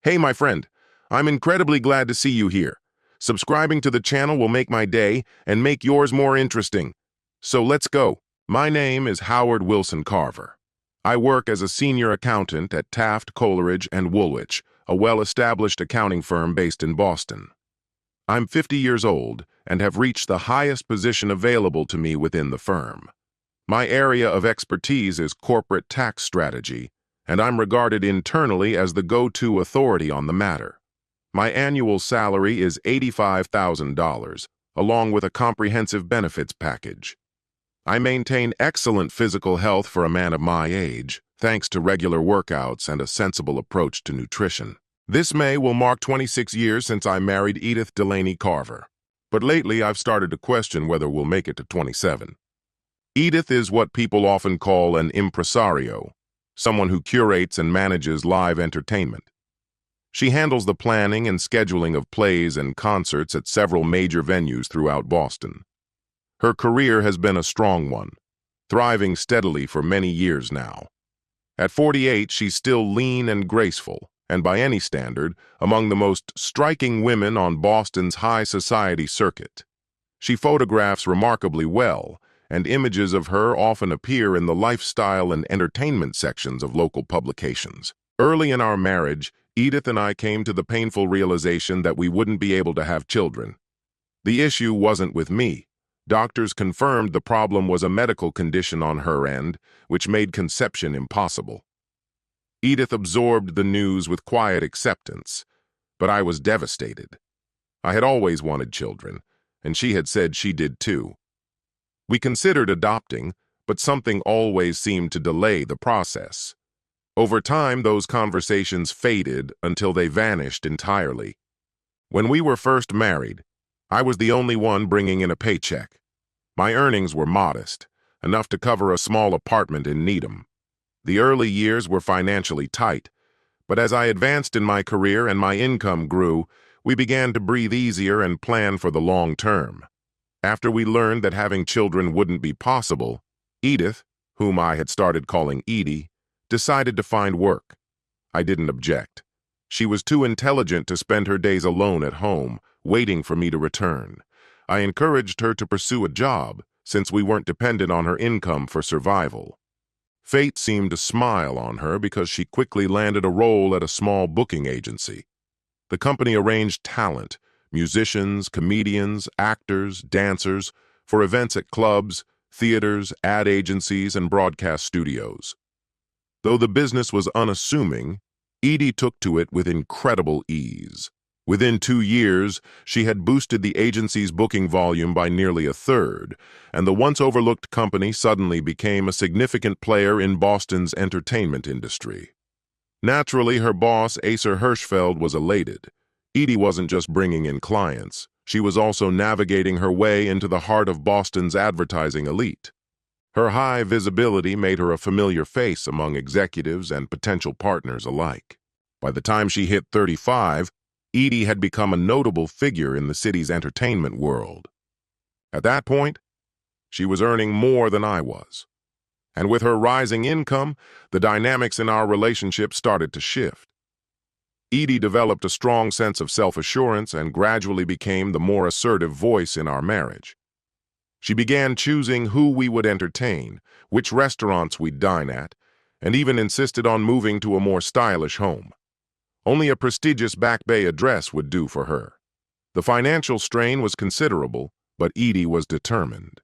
Hey, my friend, I'm incredibly glad to see you here. Subscribing to the channel will make my day and make yours more interesting. So let's go. My name is Howard Wilson Carver. I work as a senior accountant at Taft, Coleridge, and Woolwich, a well-established accounting firm based in Boston. I'm 50 years old and have reached the highest position available to me within the firm. My area of expertise is corporate tax strategy, and I'm regarded internally as the go-to authority on the matter. My annual salary is $85,000, along with a comprehensive benefits package. I maintain excellent physical health for a man of my age, thanks to regular workouts and a sensible approach to nutrition. This May will mark 26 years since I married Edith Delaney Carver, but lately I've started to question whether we'll make it to 27. Edith is what people often call an impresario, someone who curates and manages live entertainment. She handles the planning and scheduling of plays and concerts at several major venues throughout Boston. Her career has been a strong one, thriving steadily for many years now. At 48, she's still lean and graceful, and by any standard, among the most striking women on Boston's high society circuit. She photographs remarkably well, and images of her often appear in the lifestyle and entertainment sections of local publications. Early in our marriage, Edith and I came to the painful realization that we wouldn't be able to have children. The issue wasn't with me. Doctors confirmed the problem was a medical condition on her end, which made conception impossible. Edith absorbed the news with quiet acceptance, but I was devastated. I had always wanted children, and she had said she did too. We considered adopting, but something always seemed to delay the process. Over time, those conversations faded until they vanished entirely. When we were first married, I was the only one bringing in a paycheck. My earnings were modest, enough to cover a small apartment in Needham. The early years were financially tight, but as I advanced in my career and my income grew, we began to breathe easier and plan for the long term. After we learned that having children wouldn't be possible, Edith, whom I had started calling Edie, decided to find work. I didn't object. She was too intelligent to spend her days alone at home, waiting for me to return. I encouraged her to pursue a job, since we weren't dependent on her income for survival. Fate seemed to smile on her because she quickly landed a role at a small booking agency. The company arranged talent, musicians, comedians, actors, dancers, for events at clubs, theaters, ad agencies, and broadcast studios. Though the business was unassuming, Edie took to it with incredible ease. Within 2 years, she had boosted the agency's booking volume by nearly a third, and the once overlooked company suddenly became a significant player in Boston's entertainment industry. Naturally, her boss, Acer Hirschfeld, was elated. Edie wasn't just bringing in clients. She was also navigating her way into the heart of Boston's advertising elite. Her high visibility made her a familiar face among executives and potential partners alike. By the time she hit 35, Edie had become a notable figure in the city's entertainment world. At that point, she was earning more than I was. And with her rising income, the dynamics in our relationship started to shift. Edie developed a strong sense of self-assurance and gradually became the more assertive voice in our marriage. She began choosing who we would entertain, which restaurants we'd dine at, and even insisted on moving to a more stylish home. Only a prestigious Back Bay address would do for her. The financial strain was considerable, but Edie was determined.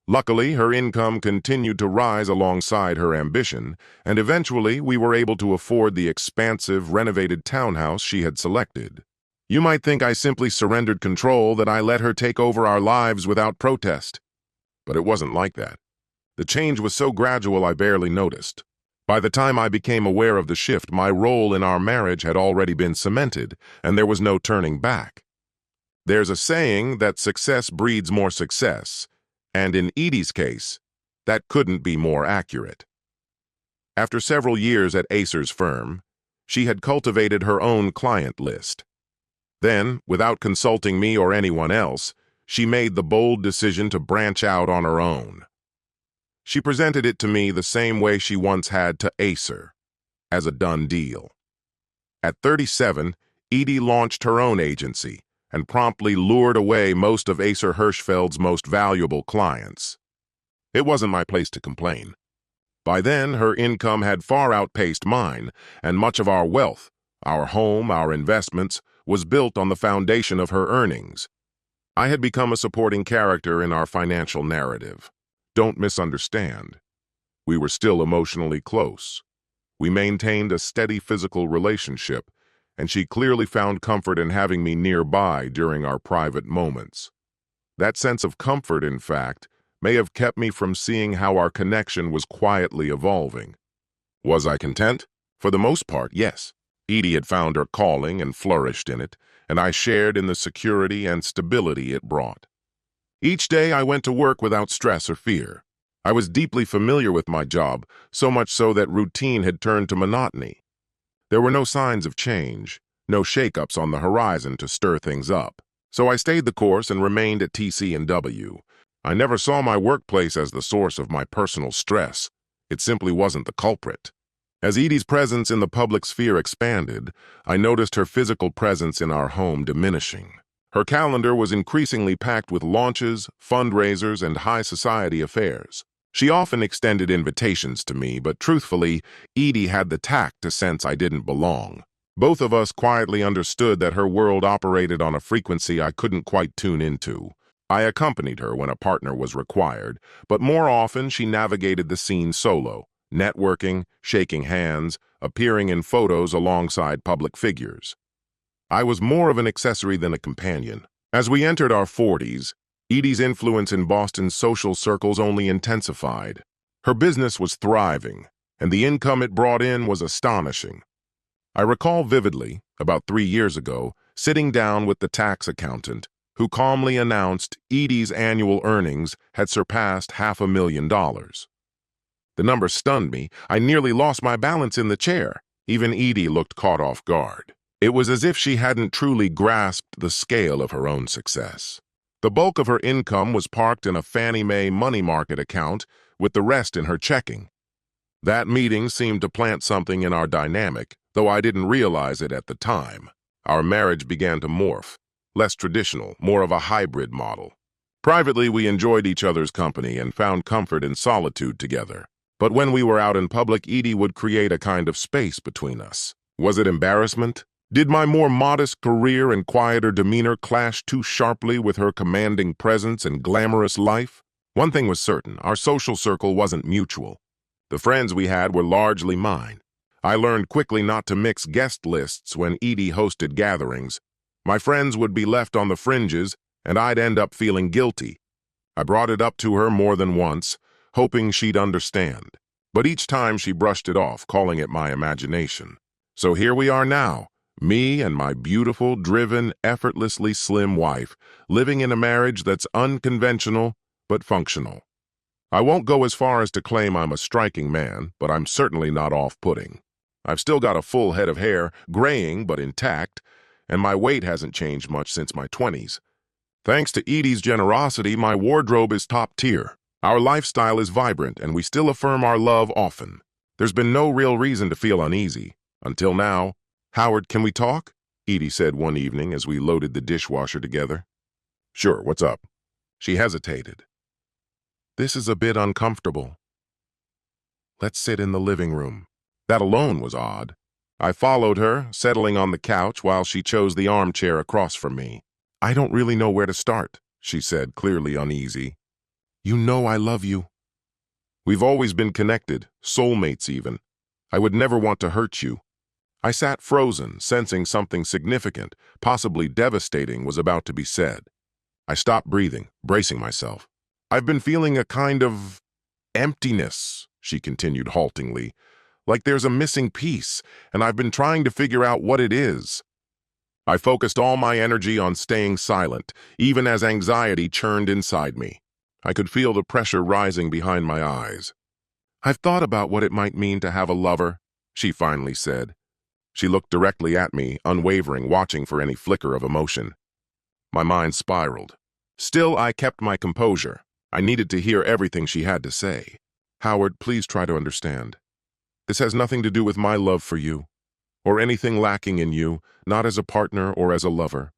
Luckily, her income continued to rise alongside her ambition, and eventually we were able to afford the expansive, renovated townhouse she had selected. You might think I simply surrendered control, that I let her take over our lives without protest. But it wasn't like that. The change was so gradual I barely noticed. By the time I became aware of the shift, my role in our marriage had already been cemented, and there was no turning back. There's a saying that success breeds more success, and in Edie's case, that couldn't be more accurate. After several years at Acer's firm, she had cultivated her own client list. Then, without consulting me or anyone else, she made the bold decision to branch out on her own. She presented it to me the same way she once had to Acer, as a done deal. At 37, Edie launched her own agency and promptly lured away most of Acer Hirschfeld's most valuable clients. It wasn't my place to complain. By then, her income had far outpaced mine, and much of our wealth, our home, our investments, was built on the foundation of her earnings. I had become a supporting character in our financial narrative. Don't misunderstand. We were still emotionally close. We maintained a steady physical relationship, and she clearly found comfort in having me nearby during our private moments. That sense of comfort, in fact, may have kept me from seeing how our connection was quietly evolving. Was I content? For the most part, yes. Edie had found her calling and flourished in it, and I shared in the security and stability it brought. Each day I went to work without stress or fear. I was deeply familiar with my job, so much so that routine had turned to monotony. There were no signs of change, no shakeups on the horizon to stir things up. So I stayed the course and remained at TC&W. I never saw my workplace as the source of my personal stress. It simply wasn't the culprit. As Edie's presence in the public sphere expanded, I noticed her physical presence in our home diminishing. Her calendar was increasingly packed with launches, fundraisers, and high society affairs. She often extended invitations to me, but truthfully, Edie had the tact to sense I didn't belong. Both of us quietly understood that her world operated on a frequency I couldn't quite tune into. I accompanied her when a partner was required, but more often she navigated the scene solo, networking, shaking hands, appearing in photos alongside public figures. I was more of an accessory than a companion. As we entered our 40s, Edie's influence in Boston's social circles only intensified. Her business was thriving, and the income it brought in was astonishing. I recall vividly, about 3 years ago, sitting down with the tax accountant, who calmly announced Edie's annual earnings had surpassed $500,000. The number stunned me. I nearly lost my balance in the chair. Even Edie looked caught off guard. It was as if she hadn't truly grasped the scale of her own success. The bulk of her income was parked in a Fannie Mae money market account, with the rest in her checking. That meeting seemed to plant something in our dynamic, though I didn't realize it at the time. Our marriage began to morph, less traditional, more of a hybrid model. Privately, we enjoyed each other's company and found comfort in solitude together. But when we were out in public, Edie would create a kind of space between us. Was it embarrassment? Did my more modest career and quieter demeanor clash too sharply with her commanding presence and glamorous life? One thing was certain, our social circle wasn't mutual. The friends we had were largely mine. I learned quickly not to mix guest lists when Edie hosted gatherings. My friends would be left on the fringes, and I'd end up feeling guilty. I brought it up to her more than once, hoping she'd understand. But each time she brushed it off, calling it my imagination. So here we are now. Me and my beautiful, driven, effortlessly slim wife, living in a marriage that's unconventional but functional. I won't go as far as to claim I'm a striking man, but I'm certainly not off-putting. I've still got a full head of hair, graying but intact, and my weight hasn't changed much since my 20s. Thanks to Edie's generosity, my wardrobe is top tier. Our lifestyle is vibrant, and we still affirm our love often. There's been no real reason to feel uneasy. Until now. "Howard, can we talk?" Edie said one evening as we loaded the dishwasher together. "Sure, what's up?" She hesitated. "This is a bit uncomfortable. Let's sit in the living room." That alone was odd. I followed her, settling on the couch while she chose the armchair across from me. "I don't really know where to start," she said, clearly uneasy. "You know I love you. We've always been connected, soulmates even. I would never want to hurt you." I sat frozen, sensing something significant, possibly devastating, was about to be said. I stopped breathing, bracing myself. "I've been feeling a kind of emptiness," she continued haltingly, "like there's a missing piece, and I've been trying to figure out what it is." I focused all my energy on staying silent, even as anxiety churned inside me. I could feel the pressure rising behind my eyes. "I've thought about what it might mean to have a lover," she finally said. She looked directly at me, unwavering, watching for any flicker of emotion. My mind spiraled. Still, I kept my composure. I needed to hear everything she had to say. "Howard, please try to understand. This has nothing to do with my love for you. or anything lacking in you, not as a partner or as a lover.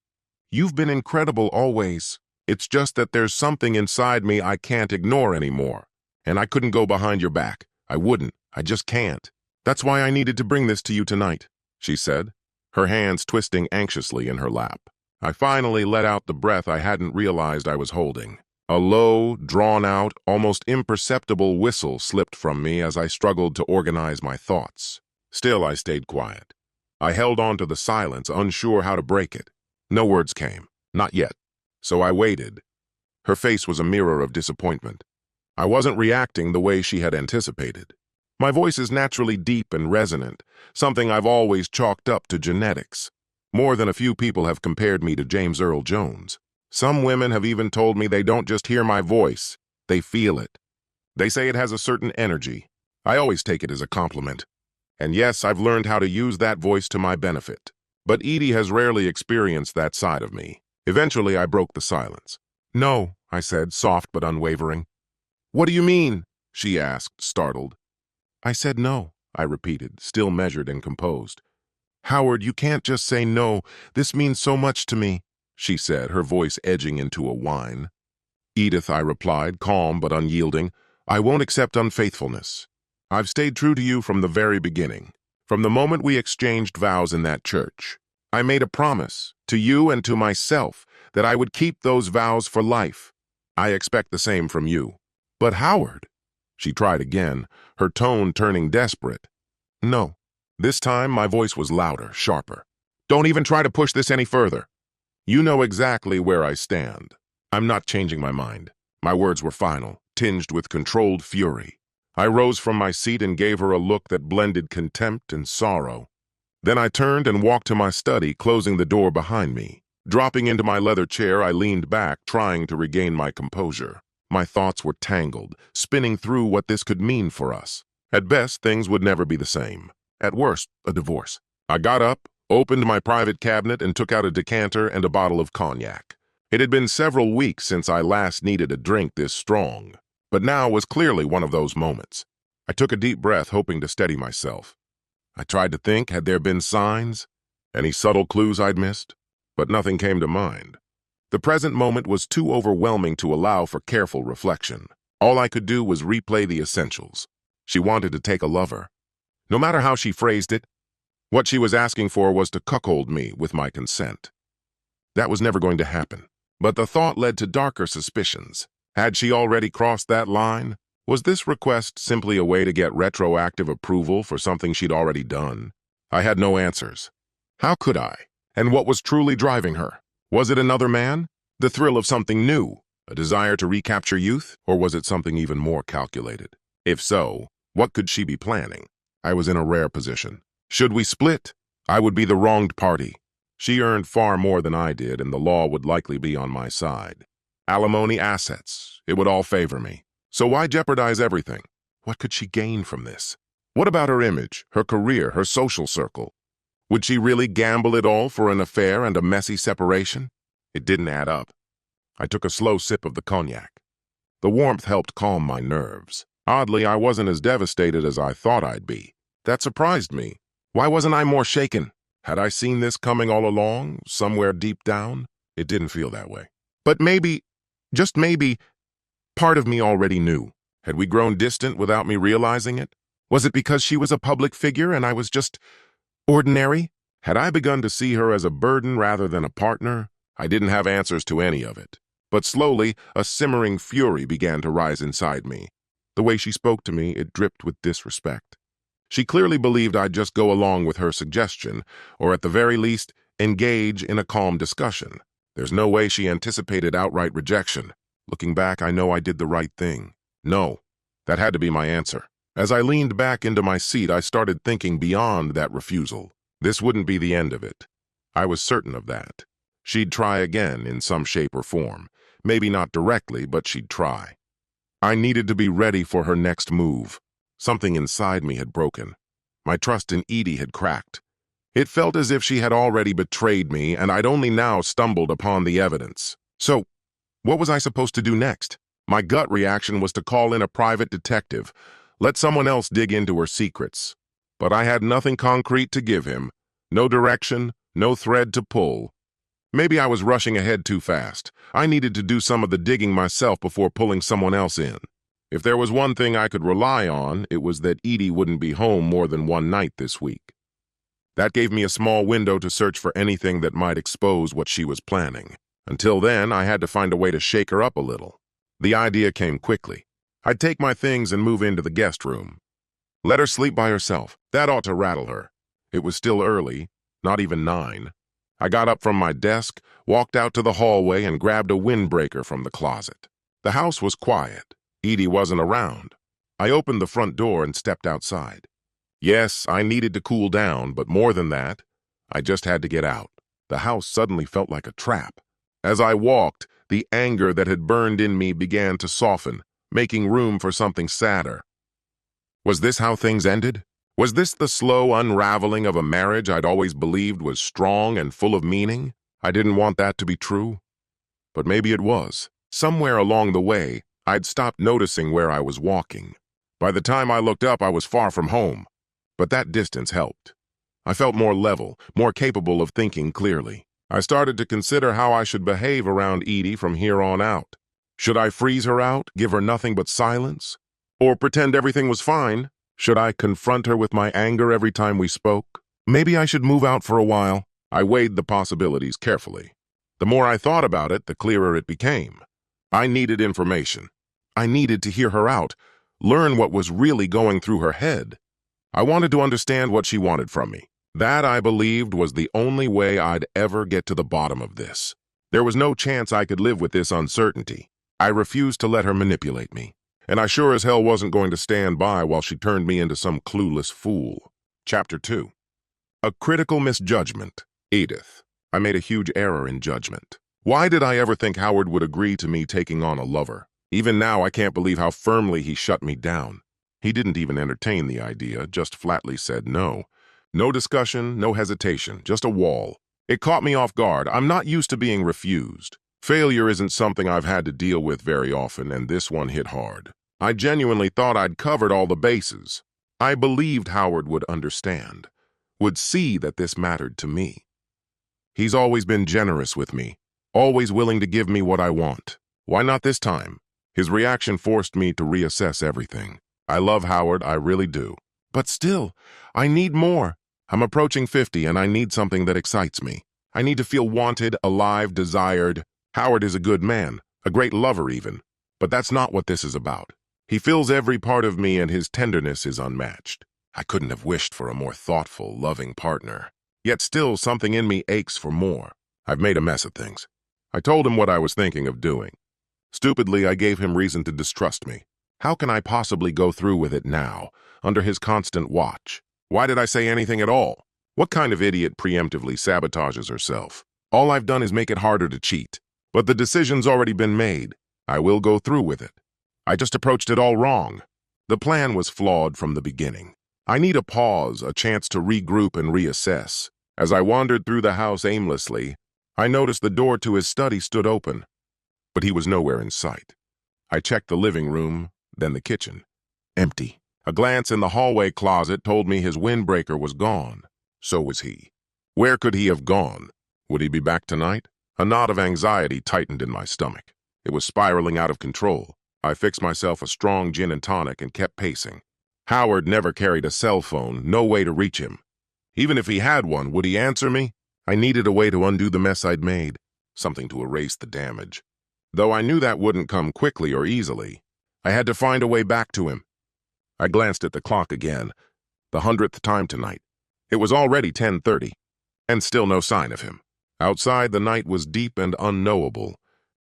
You've been incredible always. It's just that there's something inside me I can't ignore anymore. And I couldn't go behind your back. I wouldn't. I just can't. That's why I needed to bring this to you tonight, she said, her hands twisting anxiously in her lap. I finally let out the breath I hadn't realized I was holding. A low, drawn-out, almost imperceptible whistle slipped from me as I struggled to organize my thoughts. Still, I stayed quiet. I held on to the silence, unsure how to break it. No words came. Not yet. So I waited. Her face was a mirror of disappointment. I wasn't reacting the way she had anticipated. My voice is naturally deep and resonant, something I've always chalked up to genetics. More than a few people have compared me to James Earl Jones. Some women have even told me they don't just hear my voice, they feel it. They say it has a certain energy. I always take it as a compliment. And yes, I've learned how to use that voice to my benefit. But Edie has rarely experienced that side of me. Eventually, I broke the silence. "No," I said, soft but unwavering. "What do you mean?" she asked, startled. "I said no," I repeated, still measured and composed. "Howard, you can't just say no. This means so much to me," she said, her voice edging into a whine. "Edith," I replied, calm but unyielding, "I won't accept unfaithfulness. I've stayed true to you from the very beginning. From the moment we exchanged vows in that church, I made a promise, to you and to myself, that I would keep those vows for life. I expect the same from you." "But Howard," she tried again, her tone turning desperate. "No." This time, my voice was louder, sharper. "Don't even try to push this any further. You know exactly where I stand. I'm not changing my mind." My words were final, tinged with controlled fury. I rose from my seat and gave her a look that blended contempt and sorrow. Then I turned and walked to my study, closing the door behind me. Dropping into my leather chair, I leaned back, trying to regain my composure. My thoughts were tangled, spinning through what this could mean for us. At best, things would never be the same. At worst, a divorce. I got up, opened my private cabinet, and took out a decanter and a bottle of cognac. It had been several weeks since I last needed a drink this strong, but now was clearly one of those moments. I took a deep breath, hoping to steady myself. I tried to think, had there been signs? Any subtle clues I'd missed? But nothing came to mind. The present moment was too overwhelming to allow for careful reflection. All I could do was replay the essentials. She wanted to take a lover. No matter how she phrased it, what she was asking for was to cuckold me with my consent. That was never going to happen. But the thought led to darker suspicions. Had she already crossed that line? Was this request simply a way to get retroactive approval for something she'd already done? I had no answers. How could I? And what was truly driving her? Was it another man? The thrill of something new? A desire to recapture youth? Or was it something even more calculated? If so, what could she be planning? I was in a rare position. Should we split? I would be the wronged party. She earned far more than I did, and the law would likely be on my side. Alimony, assets, it would all favor me. So why jeopardize everything? What could she gain from this? What about her image, her career, her social circle? Would she really gamble it all for an affair and a messy separation? It didn't add up. I took a slow sip of the cognac. The warmth helped calm my nerves. Oddly, I wasn't as devastated as I thought I'd be. That surprised me. Why wasn't I more shaken? Had I seen this coming all along, somewhere deep down? It didn't feel that way. But maybe, just maybe, part of me already knew. Had we grown distant without me realizing it? Was it because she was a public figure and I was just ordinary? Had I begun to see her as a burden rather than a partner? I didn't have answers to any of it. But slowly, a simmering fury began to rise inside me. The way she spoke to me, it dripped with disrespect. She clearly believed I'd just go along with her suggestion, or at the very least, engage in a calm discussion. There's no way she anticipated outright rejection. Looking back, I know I did the right thing. No, that had to be my answer. As I leaned back into my seat, I started thinking beyond that refusal. This wouldn't be the end of it. I was certain of that. She'd try again in some shape or form. Maybe not directly, but she'd try. I needed to be ready for her next move. Something inside me had broken. My trust in Edie had cracked. It felt as if she had already betrayed me, and I'd only now stumbled upon the evidence. So, what was I supposed to do next? My gut reaction was to call in a private detective, let someone else dig into her secrets. But I had nothing concrete to give him. No direction, no thread to pull. Maybe I was rushing ahead too fast. I needed to do some of the digging myself before pulling someone else in. If there was one thing I could rely on, it was that Edie wouldn't be home more than one night this week. That gave me a small window to search for anything that might expose what she was planning. Until then, I had to find a way to shake her up a little. The idea came quickly. I'd take my things and move into the guest room. Let her sleep by herself. That ought to rattle her. It was still early, not even 9. I got up from my desk, walked out to the hallway, and grabbed a windbreaker from the closet. The house was quiet. Edie wasn't around. I opened the front door and stepped outside. Yes, I needed to cool down, but more than that, I just had to get out. The house suddenly felt like a trap. As I walked, the anger that had burned in me began to soften, making room for something sadder. Was this how things ended? Was this the slow unraveling of a marriage I'd always believed was strong and full of meaning? I didn't want that to be true. But maybe it was. Somewhere along the way, I'd stopped noticing where I was walking. By the time I looked up, I was far from home. But that distance helped. I felt more level, more capable of thinking clearly. I started to consider how I should behave around Edie from here on out. Should I freeze her out, give her nothing but silence? Or pretend everything was fine? Should I confront her with my anger every time we spoke? Maybe I should move out for a while. I weighed the possibilities carefully. The more I thought about it, the clearer it became. I needed information. I needed to hear her out, learn what was really going through her head. I wanted to understand what she wanted from me. That, I believed, was the only way I'd ever get to the bottom of this. There was no chance I could live with this uncertainty. I refused to let her manipulate me. And I sure as hell wasn't going to stand by while she turned me into some clueless fool. Chapter 2. A critical misjudgment. Edith. I made a huge error in judgment. Why did I ever think Howard would agree to me taking on a lover? Even now, I can't believe how firmly he shut me down. He didn't even entertain the idea, just flatly said no. No discussion, no hesitation, just a wall. It caught me off guard. I'm not used to being refused. Failure isn't something I've had to deal with very often, and this one hit hard. I genuinely thought I'd covered all the bases. I believed Howard would understand, would see that this mattered to me. He's always been generous with me, always willing to give me what I want. Why not this time? His reaction forced me to reassess everything. I love Howard, I really do. But still, I need more. I'm approaching 50 and I need something that excites me. I need to feel wanted, alive, desired. Howard is a good man, a great lover even. But that's not what this is about. He fills every part of me and his tenderness is unmatched. I couldn't have wished for a more thoughtful, loving partner. Yet still something in me aches for more. I've made a mess of things. I told him what I was thinking of doing. Stupidly, I gave him reason to distrust me. How can I possibly go through with it now, under his constant watch? Why did I say anything at all? What kind of idiot preemptively sabotages herself? All I've done is make it harder to cheat. But the decision's already been made. I will go through with it. I just approached it all wrong. The plan was flawed from the beginning. I need a pause, a chance to regroup and reassess. As I wandered through the house aimlessly, I noticed the door to his study stood open, but he was nowhere in sight. I checked the living room, then the kitchen. Empty. A glance in the hallway closet told me his windbreaker was gone. So was he. Where could he have gone? Would he be back tonight? A knot of anxiety tightened in my stomach. It was spiraling out of control. I fixed myself a strong gin and tonic and kept pacing. Howard never carried a cell phone, no way to reach him. Even if he had one, would he answer me? I needed a way to undo the mess I'd made, something to erase the damage. Though I knew that wouldn't come quickly or easily, I had to find a way back to him. I glanced at the clock again, the 100th time tonight. It was already 10:30, and still no sign of him. Outside, the night was deep and unknowable,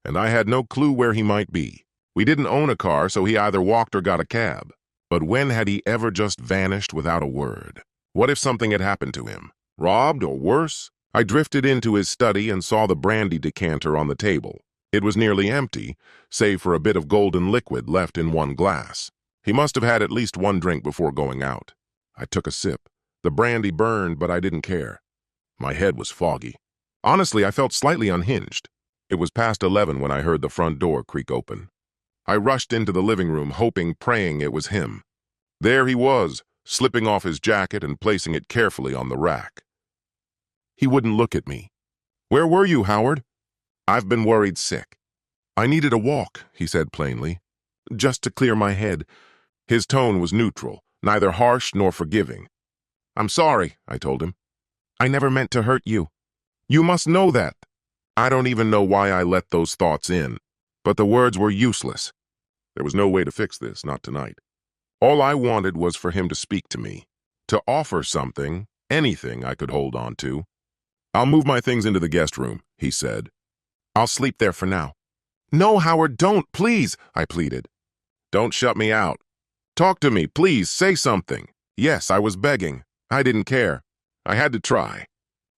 and I had no clue where he might be. We didn't own a car, so he either walked or got a cab. But when had he ever just vanished without a word? What if something had happened to him? Robbed or worse? I drifted into his study and saw the brandy decanter on the table. It was nearly empty, save for a bit of golden liquid left in one glass. He must have had at least one drink before going out. I took a sip. The brandy burned, but I didn't care. My head was foggy. Honestly, I felt slightly unhinged. It was past 11 when I heard the front door creak open. I rushed into the living room, hoping, praying it was him. There he was, slipping off his jacket and placing it carefully on the rack. He wouldn't look at me. "Where were you, Howard?" "I've been worried sick." "I needed a walk," he said plainly, "just to clear my head." His tone was neutral, neither harsh nor forgiving. "I'm sorry," I told him. "I never meant to hurt you. You must know that." I don't even know why I let those thoughts in, but the words were useless. There was no way to fix this, not tonight. All I wanted was for him to speak to me, to offer something, anything I could hold on to. "I'll move my things into the guest room," he said. "I'll sleep there for now." "No, Howard, don't, please," I pleaded. "Don't shut me out. Talk to me, please, say something." Yes, I was begging. I didn't care. I had to try.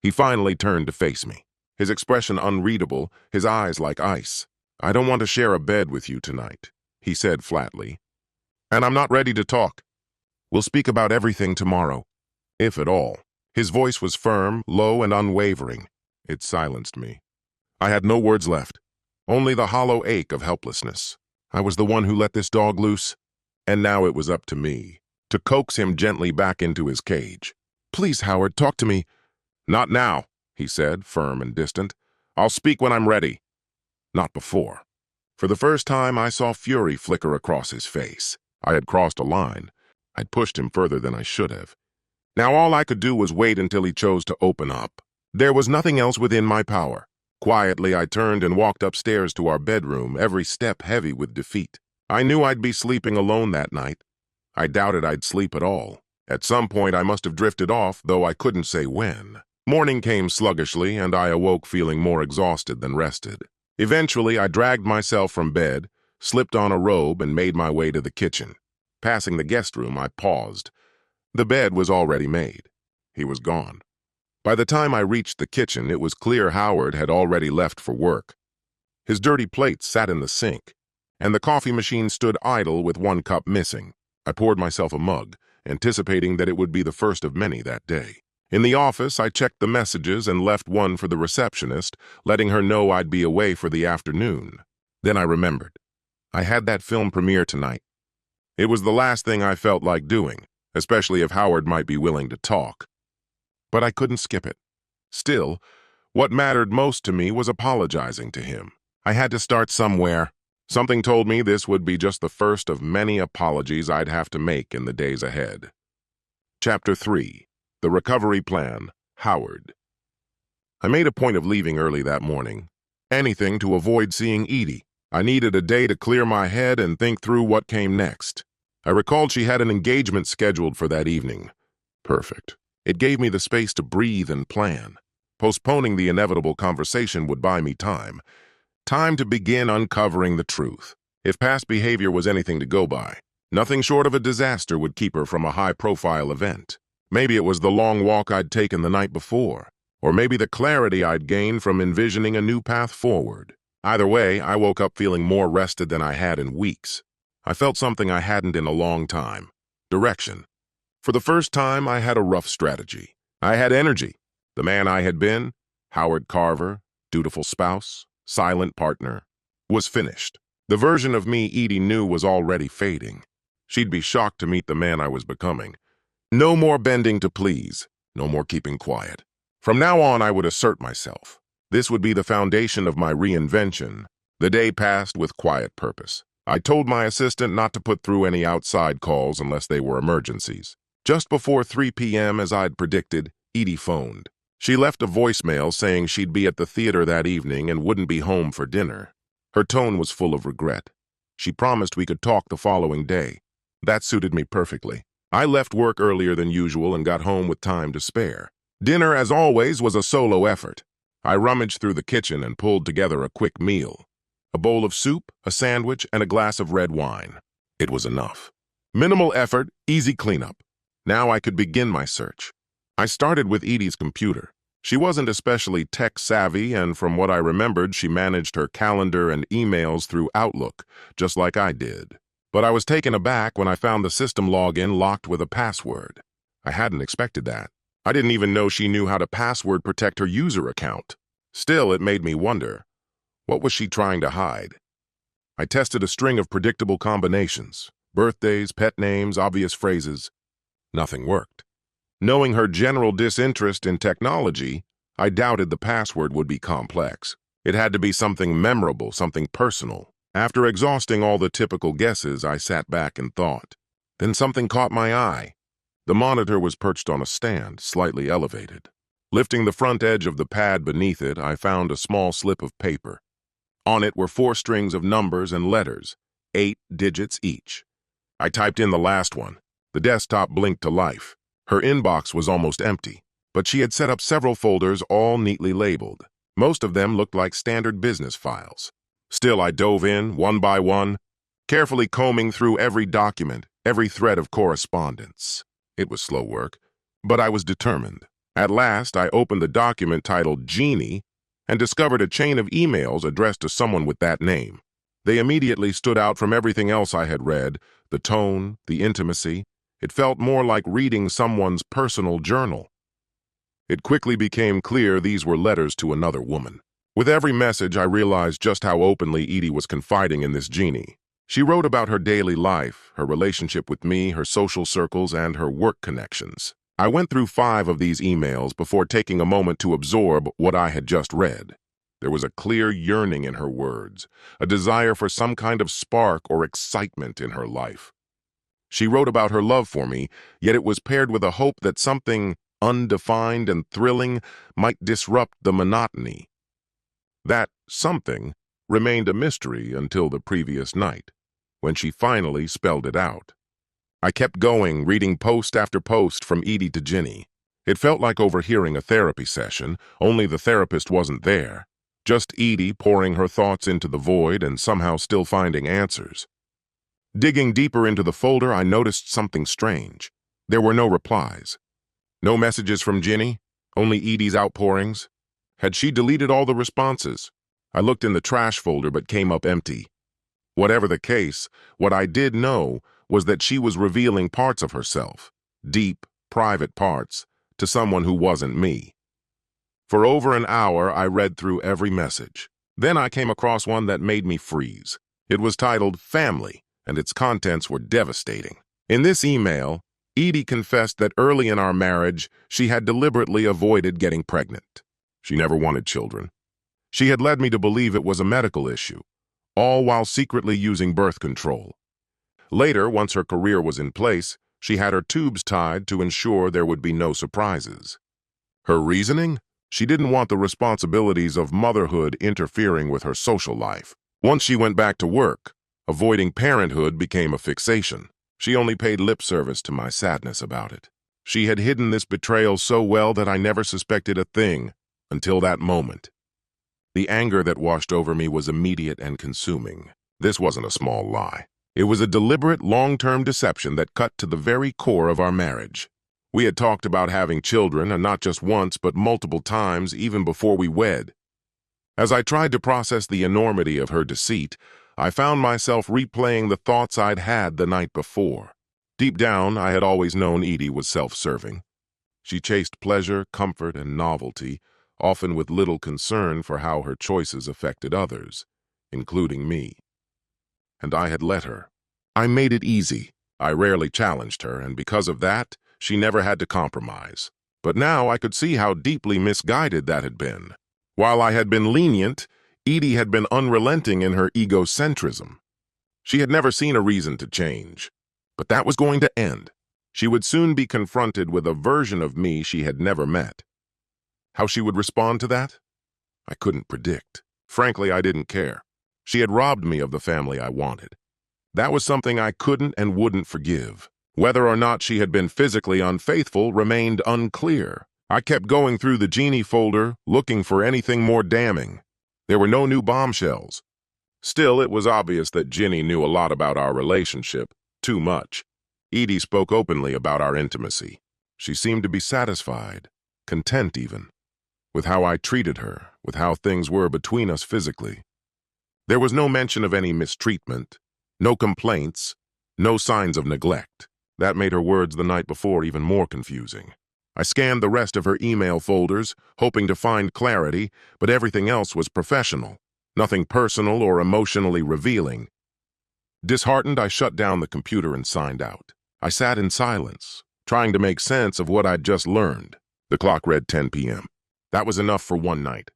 He finally turned to face me, his expression unreadable, his eyes like ice. "I don't want to share a bed with you tonight," he said flatly. "And I'm not ready to talk. We'll speak about everything tomorrow, if at all." His voice was firm, low, and unwavering. It silenced me. I had no words left, only the hollow ache of helplessness. I was the one who let this dog loose, and now it was up to me to coax him gently back into his cage. "Please, Howard, talk to me." "Not now," he said, firm and distant. "I'll speak when I'm ready." Not before. For the first time, I saw fury flicker across his face. I had crossed a line. I'd pushed him further than I should have. Now all I could do was wait until he chose to open up. There was nothing else within my power. Quietly, I turned and walked upstairs to our bedroom, every step heavy with defeat. I knew I'd be sleeping alone that night. I doubted I'd sleep at all. At some point, I must have drifted off, though I couldn't say when. Morning came sluggishly, and I awoke feeling more exhausted than rested. Eventually, I dragged myself from bed, slipped on a robe, and made my way to the kitchen. Passing the guest room, I paused. The bed was already made. He was gone. By the time I reached the kitchen, it was clear Howard had already left for work. His dirty plates sat in the sink, and the coffee machine stood idle with one cup missing. I poured myself a mug, anticipating that it would be the first of many that day. In the office, I checked the messages and left one for the receptionist, letting her know I'd be away for the afternoon. Then I remembered. I had that film premiere tonight. It was the last thing I felt like doing, especially if Howard might be willing to talk. But I couldn't skip it. Still, what mattered most to me was apologizing to him. I had to start somewhere. Something told me this would be just the first of many apologies I'd have to make in the days ahead. Chapter 3. The Recovery Plan, Howard. I made a point of leaving early that morning. Anything to avoid seeing Edie. I needed a day to clear my head and think through what came next. I recalled she had an engagement scheduled for that evening. Perfect. It gave me the space to breathe and plan. Postponing the inevitable conversation would buy me time. Time to begin uncovering the truth. If past behavior was anything to go by, nothing short of a disaster would keep her from a high-profile event. Maybe it was the long walk I'd taken the night before, or maybe the clarity I'd gained from envisioning a new path forward. Either way, I woke up feeling more rested than I had in weeks. I felt something I hadn't in a long time. Direction. For the first time, I had a rough strategy. I had energy. The man I had been, Howard Carver, dutiful spouse, silent partner, was finished. The version of me Edie knew was already fading. She'd be shocked to meet the man I was becoming. No more bending to please, no more keeping quiet. From now on, I would assert myself. This would be the foundation of my reinvention. The day passed with quiet purpose. I told my assistant not to put through any outside calls unless they were emergencies. Just before 3 p.m., as I'd predicted, Edie phoned. She left a voicemail saying she'd be at the theater that evening and wouldn't be home for dinner. Her tone was full of regret. She promised we could talk the following day. That suited me perfectly. I left work earlier than usual and got home with time to spare. Dinner, as always, was a solo effort. I rummaged through the kitchen and pulled together a quick meal. A bowl of soup, a sandwich, and a glass of red wine. It was enough. Minimal effort, easy cleanup. Now I could begin my search. I started with Edie's computer. She wasn't especially tech-savvy, and from what I remembered, she managed her calendar and emails through Outlook, just like I did. But I was taken aback when I found the system login locked with a password. I hadn't expected that. I didn't even know she knew how to password protect her user account. Still, it made me wonder, what was she trying to hide? I tested a string of predictable combinations, birthdays, pet names, obvious phrases. Nothing worked. Knowing her general disinterest in technology, I doubted the password would be complex. It had to be something memorable, something personal. After exhausting all the typical guesses, I sat back and thought. Then something caught my eye. The monitor was perched on a stand, slightly elevated. Lifting the front edge of the pad beneath it, I found a small slip of paper. On it were 4 strings of numbers and letters, 8 digits each. I typed in the last one. The desktop blinked to life. Her inbox was almost empty, but she had set up several folders, all neatly labeled. Most of them looked like standard business files. Still, I dove in, one by one, carefully combing through every document, every thread of correspondence. It was slow work, but I was determined. At last, I opened the document titled Jeannie and discovered a chain of emails addressed to someone with that name. They immediately stood out from everything else I had read, the tone, the intimacy. It felt more like reading someone's personal journal. It quickly became clear these were letters to another woman. With every message, I realized just how openly Edie was confiding in this Jeannie. She wrote about her daily life, her relationship with me, her social circles, and her work connections. I went through 5 of these emails before taking a moment to absorb what I had just read. There was a clear yearning in her words, a desire for some kind of spark or excitement in her life. She wrote about her love for me, yet it was paired with a hope that something undefined and thrilling might disrupt the monotony. That something remained a mystery until the previous night, when she finally spelled it out. I kept going, reading post after post from Edie to Ginny. It felt like overhearing a therapy session, only the therapist wasn't there. Just Edie pouring her thoughts into the void and somehow still finding answers. Digging deeper into the folder, I noticed something strange. There were no replies. No messages from Ginny, only Edie's outpourings. Had she deleted all the responses? I looked in the trash folder but came up empty. Whatever the case, what I did know was that she was revealing parts of herself, deep, private parts, to someone who wasn't me. For over an hour, I read through every message. Then I came across one that made me freeze. It was titled Family, and its contents were devastating. In this email, Edie confessed that early in our marriage, she had deliberately avoided getting pregnant. She never wanted children. She had led me to believe it was a medical issue, all while secretly using birth control. Later, once her career was in place, she had her tubes tied to ensure there would be no surprises. Her reasoning? She didn't want the responsibilities of motherhood interfering with her social life. Once she went back to work, avoiding parenthood became a fixation. She only paid lip service to my sadness about it. She had hidden this betrayal so well that I never suspected a thing until that moment. The anger that washed over me was immediate and consuming. This wasn't a small lie. It was a deliberate, long-term deception that cut to the very core of our marriage. We had talked about having children, and not just once, but multiple times, even before we wed. As I tried to process the enormity of her deceit, I found myself replaying the thoughts I'd had the night before. Deep down, I had always known Edie was self-serving. She chased pleasure, comfort, and novelty, often with little concern for how her choices affected others, including me. And I had let her. I made it easy. I rarely challenged her, and because of that, she never had to compromise. But now I could see how deeply misguided that had been. While I had been lenient, Edie had been unrelenting in her egocentrism. She had never seen a reason to change. But that was going to end. She would soon be confronted with a version of me she had never met. How she would respond to that? I couldn't predict. Frankly, I didn't care. She had robbed me of the family I wanted. That was something I couldn't and wouldn't forgive. Whether or not she had been physically unfaithful remained unclear. I kept going through the Jeannie folder, looking for anything more damning. There were no new bombshells. Still, it was obvious that Ginny knew a lot about our relationship, too much. Edie spoke openly about our intimacy. She seemed to be satisfied, content even, with how I treated her, with how things were between us physically. There was no mention of any mistreatment, no complaints, no signs of neglect. That made her words the night before even more confusing. I scanned the rest of her email folders, hoping to find clarity, but everything else was professional, nothing personal or emotionally revealing. Disheartened, I shut down the computer and signed out. I sat in silence, trying to make sense of what I'd just learned. The clock read 10 p.m. That was enough for one night.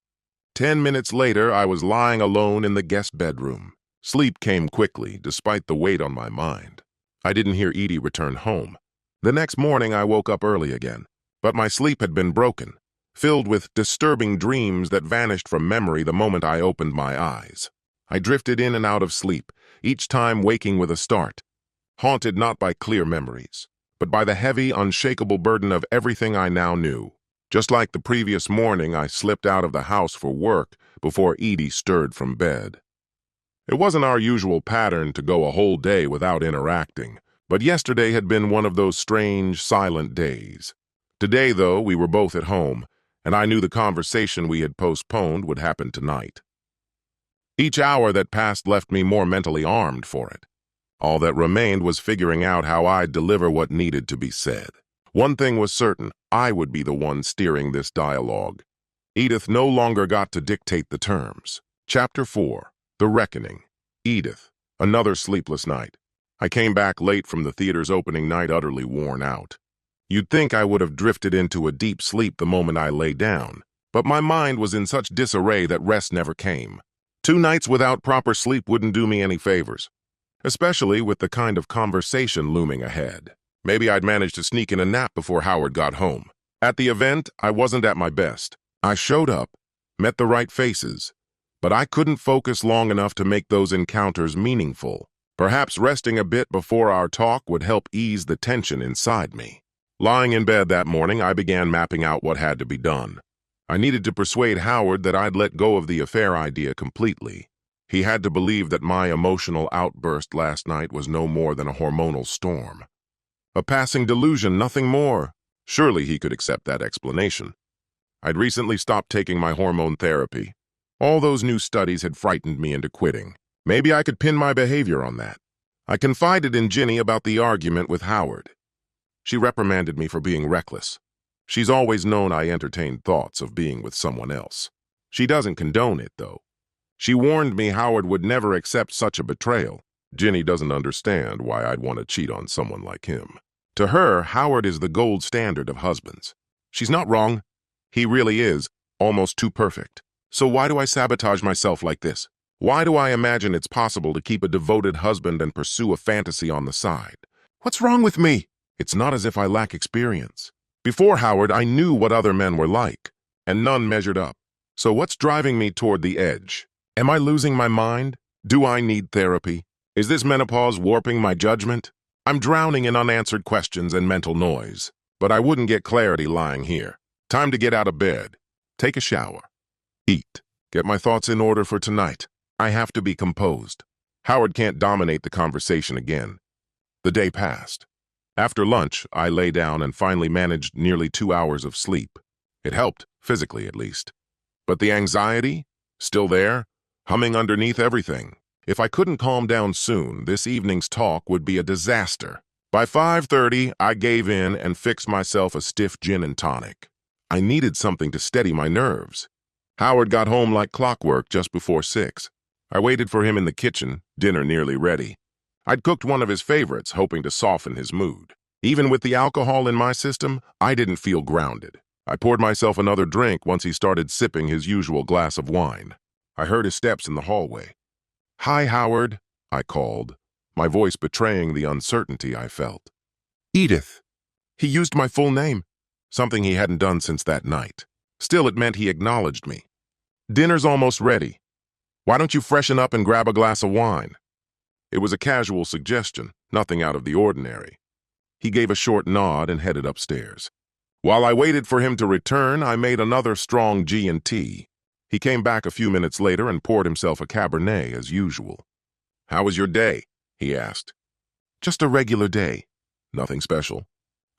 10 minutes later, I was lying alone in the guest bedroom. Sleep came quickly, despite the weight on my mind. I didn't hear Edie return home. The next morning, I woke up early again, but my sleep had been broken, filled with disturbing dreams that vanished from memory the moment I opened my eyes. I drifted in and out of sleep, each time waking with a start, haunted not by clear memories, but by the heavy, unshakable burden of everything I now knew. Just like the previous morning, I slipped out of the house for work before Edie stirred from bed. It wasn't our usual pattern to go a whole day without interacting, but yesterday had been one of those strange, silent days. Today, though, we were both at home, and I knew the conversation we had postponed would happen tonight. Each hour that passed left me more mentally armed for it. All that remained was figuring out how I'd deliver what needed to be said. One thing was certain, I would be the one steering this dialogue. Edith no longer got to dictate the terms. Chapter 4. The Reckoning. Edith. Another sleepless night. I came back late from the theater's opening night utterly worn out. You'd think I would have drifted into a deep sleep the moment I lay down, but my mind was in such disarray that rest never came. 2 nights without proper sleep wouldn't do me any favors, especially with the kind of conversation looming ahead. Maybe I'd manage to sneak in a nap before Howard got home. At the event, I wasn't at my best. I showed up, met the right faces, but I couldn't focus long enough to make those encounters meaningful. Perhaps resting a bit before our talk would help ease the tension inside me. Lying in bed that morning, I began mapping out what had to be done. I needed to persuade Howard that I'd let go of the affair idea completely. He had to believe that my emotional outburst last night was no more than a hormonal storm. A passing delusion, nothing more. Surely he could accept that explanation. I'd recently stopped taking my hormone therapy. All those new studies had frightened me into quitting. Maybe I could pin my behavior on that. I confided in Ginny about the argument with Howard. She reprimanded me for being reckless. She's always known I entertained thoughts of being with someone else. She doesn't condone it, though. She warned me Howard would never accept such a betrayal. Ginny doesn't understand why I'd want to cheat on someone like him. To her, Howard is the gold standard of husbands. She's not wrong. He really is, almost too perfect. So why do I sabotage myself like this? Why do I imagine it's possible to keep a devoted husband and pursue a fantasy on the side? What's wrong with me? It's not as if I lack experience. Before Howard, I knew what other men were like, and none measured up. So what's driving me toward the edge? Am I losing my mind? Do I need therapy? Is this menopause warping my judgment? I'm drowning in unanswered questions and mental noise, but I wouldn't get clarity lying here. Time to get out of bed, take a shower, eat, get my thoughts in order for tonight. I have to be composed. Howard can't dominate the conversation again. The day passed. After lunch, I lay down and finally managed nearly 2 hours of sleep. It helped, physically at least. But the anxiety? Still there, humming underneath everything. If I couldn't calm down soon, this evening's talk would be a disaster. By 5:30, I gave in and fixed myself a stiff gin and tonic. I needed something to steady my nerves. Howard got home like clockwork just before 6. I waited for him in the kitchen, dinner nearly ready. I'd cooked one of his favorites, hoping to soften his mood. Even with the alcohol in my system, I didn't feel grounded. I poured myself another drink once he started sipping his usual glass of wine. I heard his steps in the hallway. "Hi, Howard," I called, my voice betraying the uncertainty I felt. "Edith." He used my full name, something he hadn't done since that night. Still, it meant he acknowledged me. "Dinner's almost ready. Why don't you freshen up and grab a glass of wine?" It was a casual suggestion, nothing out of the ordinary. He gave a short nod and headed upstairs. While I waited for him to return, I made another strong G&T. He came back a few minutes later and poured himself a Cabernet as usual. "How was your day?" he asked. "Just a regular day. Nothing special."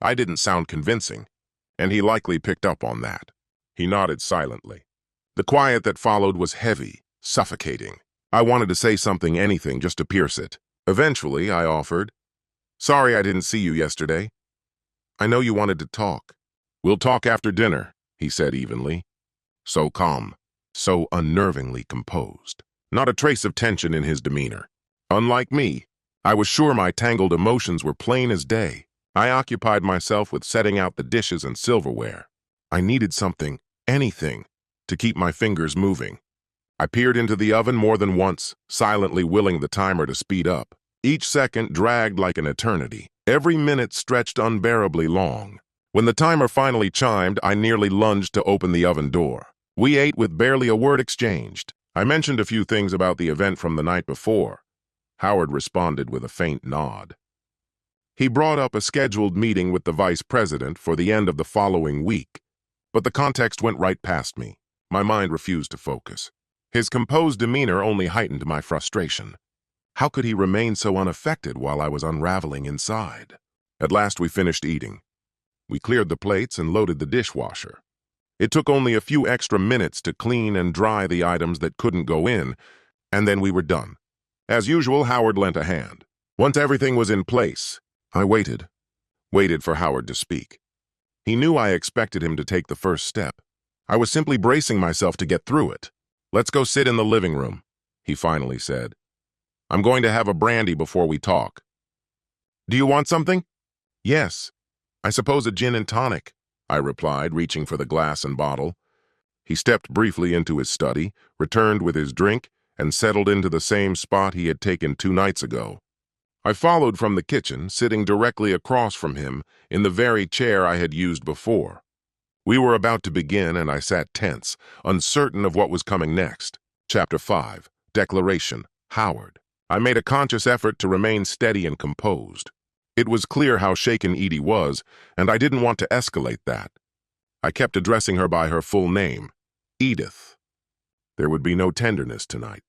I didn't sound convincing, and he likely picked up on that. He nodded silently. The quiet that followed was heavy, suffocating. I wanted to say something, anything, just to pierce it. Eventually, I offered, "Sorry I didn't see you yesterday. I know you wanted to talk." "We'll talk after dinner," he said evenly. So calm, so unnervingly composed. Not a trace of tension in his demeanor. Unlike me, I was sure my tangled emotions were plain as day. I occupied myself with setting out the dishes and silverware. I needed something, anything to keep my fingers moving. I peered into the oven more than once, silently willing the timer to speed up. Each second dragged like an eternity. Every minute stretched unbearably long. When the timer finally chimed, I nearly lunged to open the oven door. We ate with barely a word exchanged. I mentioned a few things about the event from the night before. Howard responded with a faint nod. He brought up a scheduled meeting with the vice president for the end of the following week, but the context went right past me. My mind refused to focus. His composed demeanor only heightened my frustration. How could he remain so unaffected while I was unraveling inside? At last we finished eating. We cleared the plates and loaded the dishwasher. It took only a few extra minutes to clean and dry the items that couldn't go in, and then we were done. As usual, Howard lent a hand. Once everything was in place, I waited for Howard to speak. He knew I expected him to take the first step. I was simply bracing myself to get through it. "Let's go sit in the living room," he finally said. "I'm going to have a brandy before we talk." "Do you want something?" "Yes, I suppose a gin and tonic," I replied, reaching for the glass and bottle. He stepped briefly into his study, returned with his drink, and settled into the same spot he had taken 2 nights ago. I followed from the kitchen, sitting directly across from him in the very chair I had used before. We were about to begin, and I sat tense, uncertain of what was coming next. Chapter 5, Declaration, Howard. I made a conscious effort to remain steady and composed. It was clear how shaken Edie was, and I didn't want to escalate that. I kept addressing her by her full name, Edith. There would be no tenderness tonight.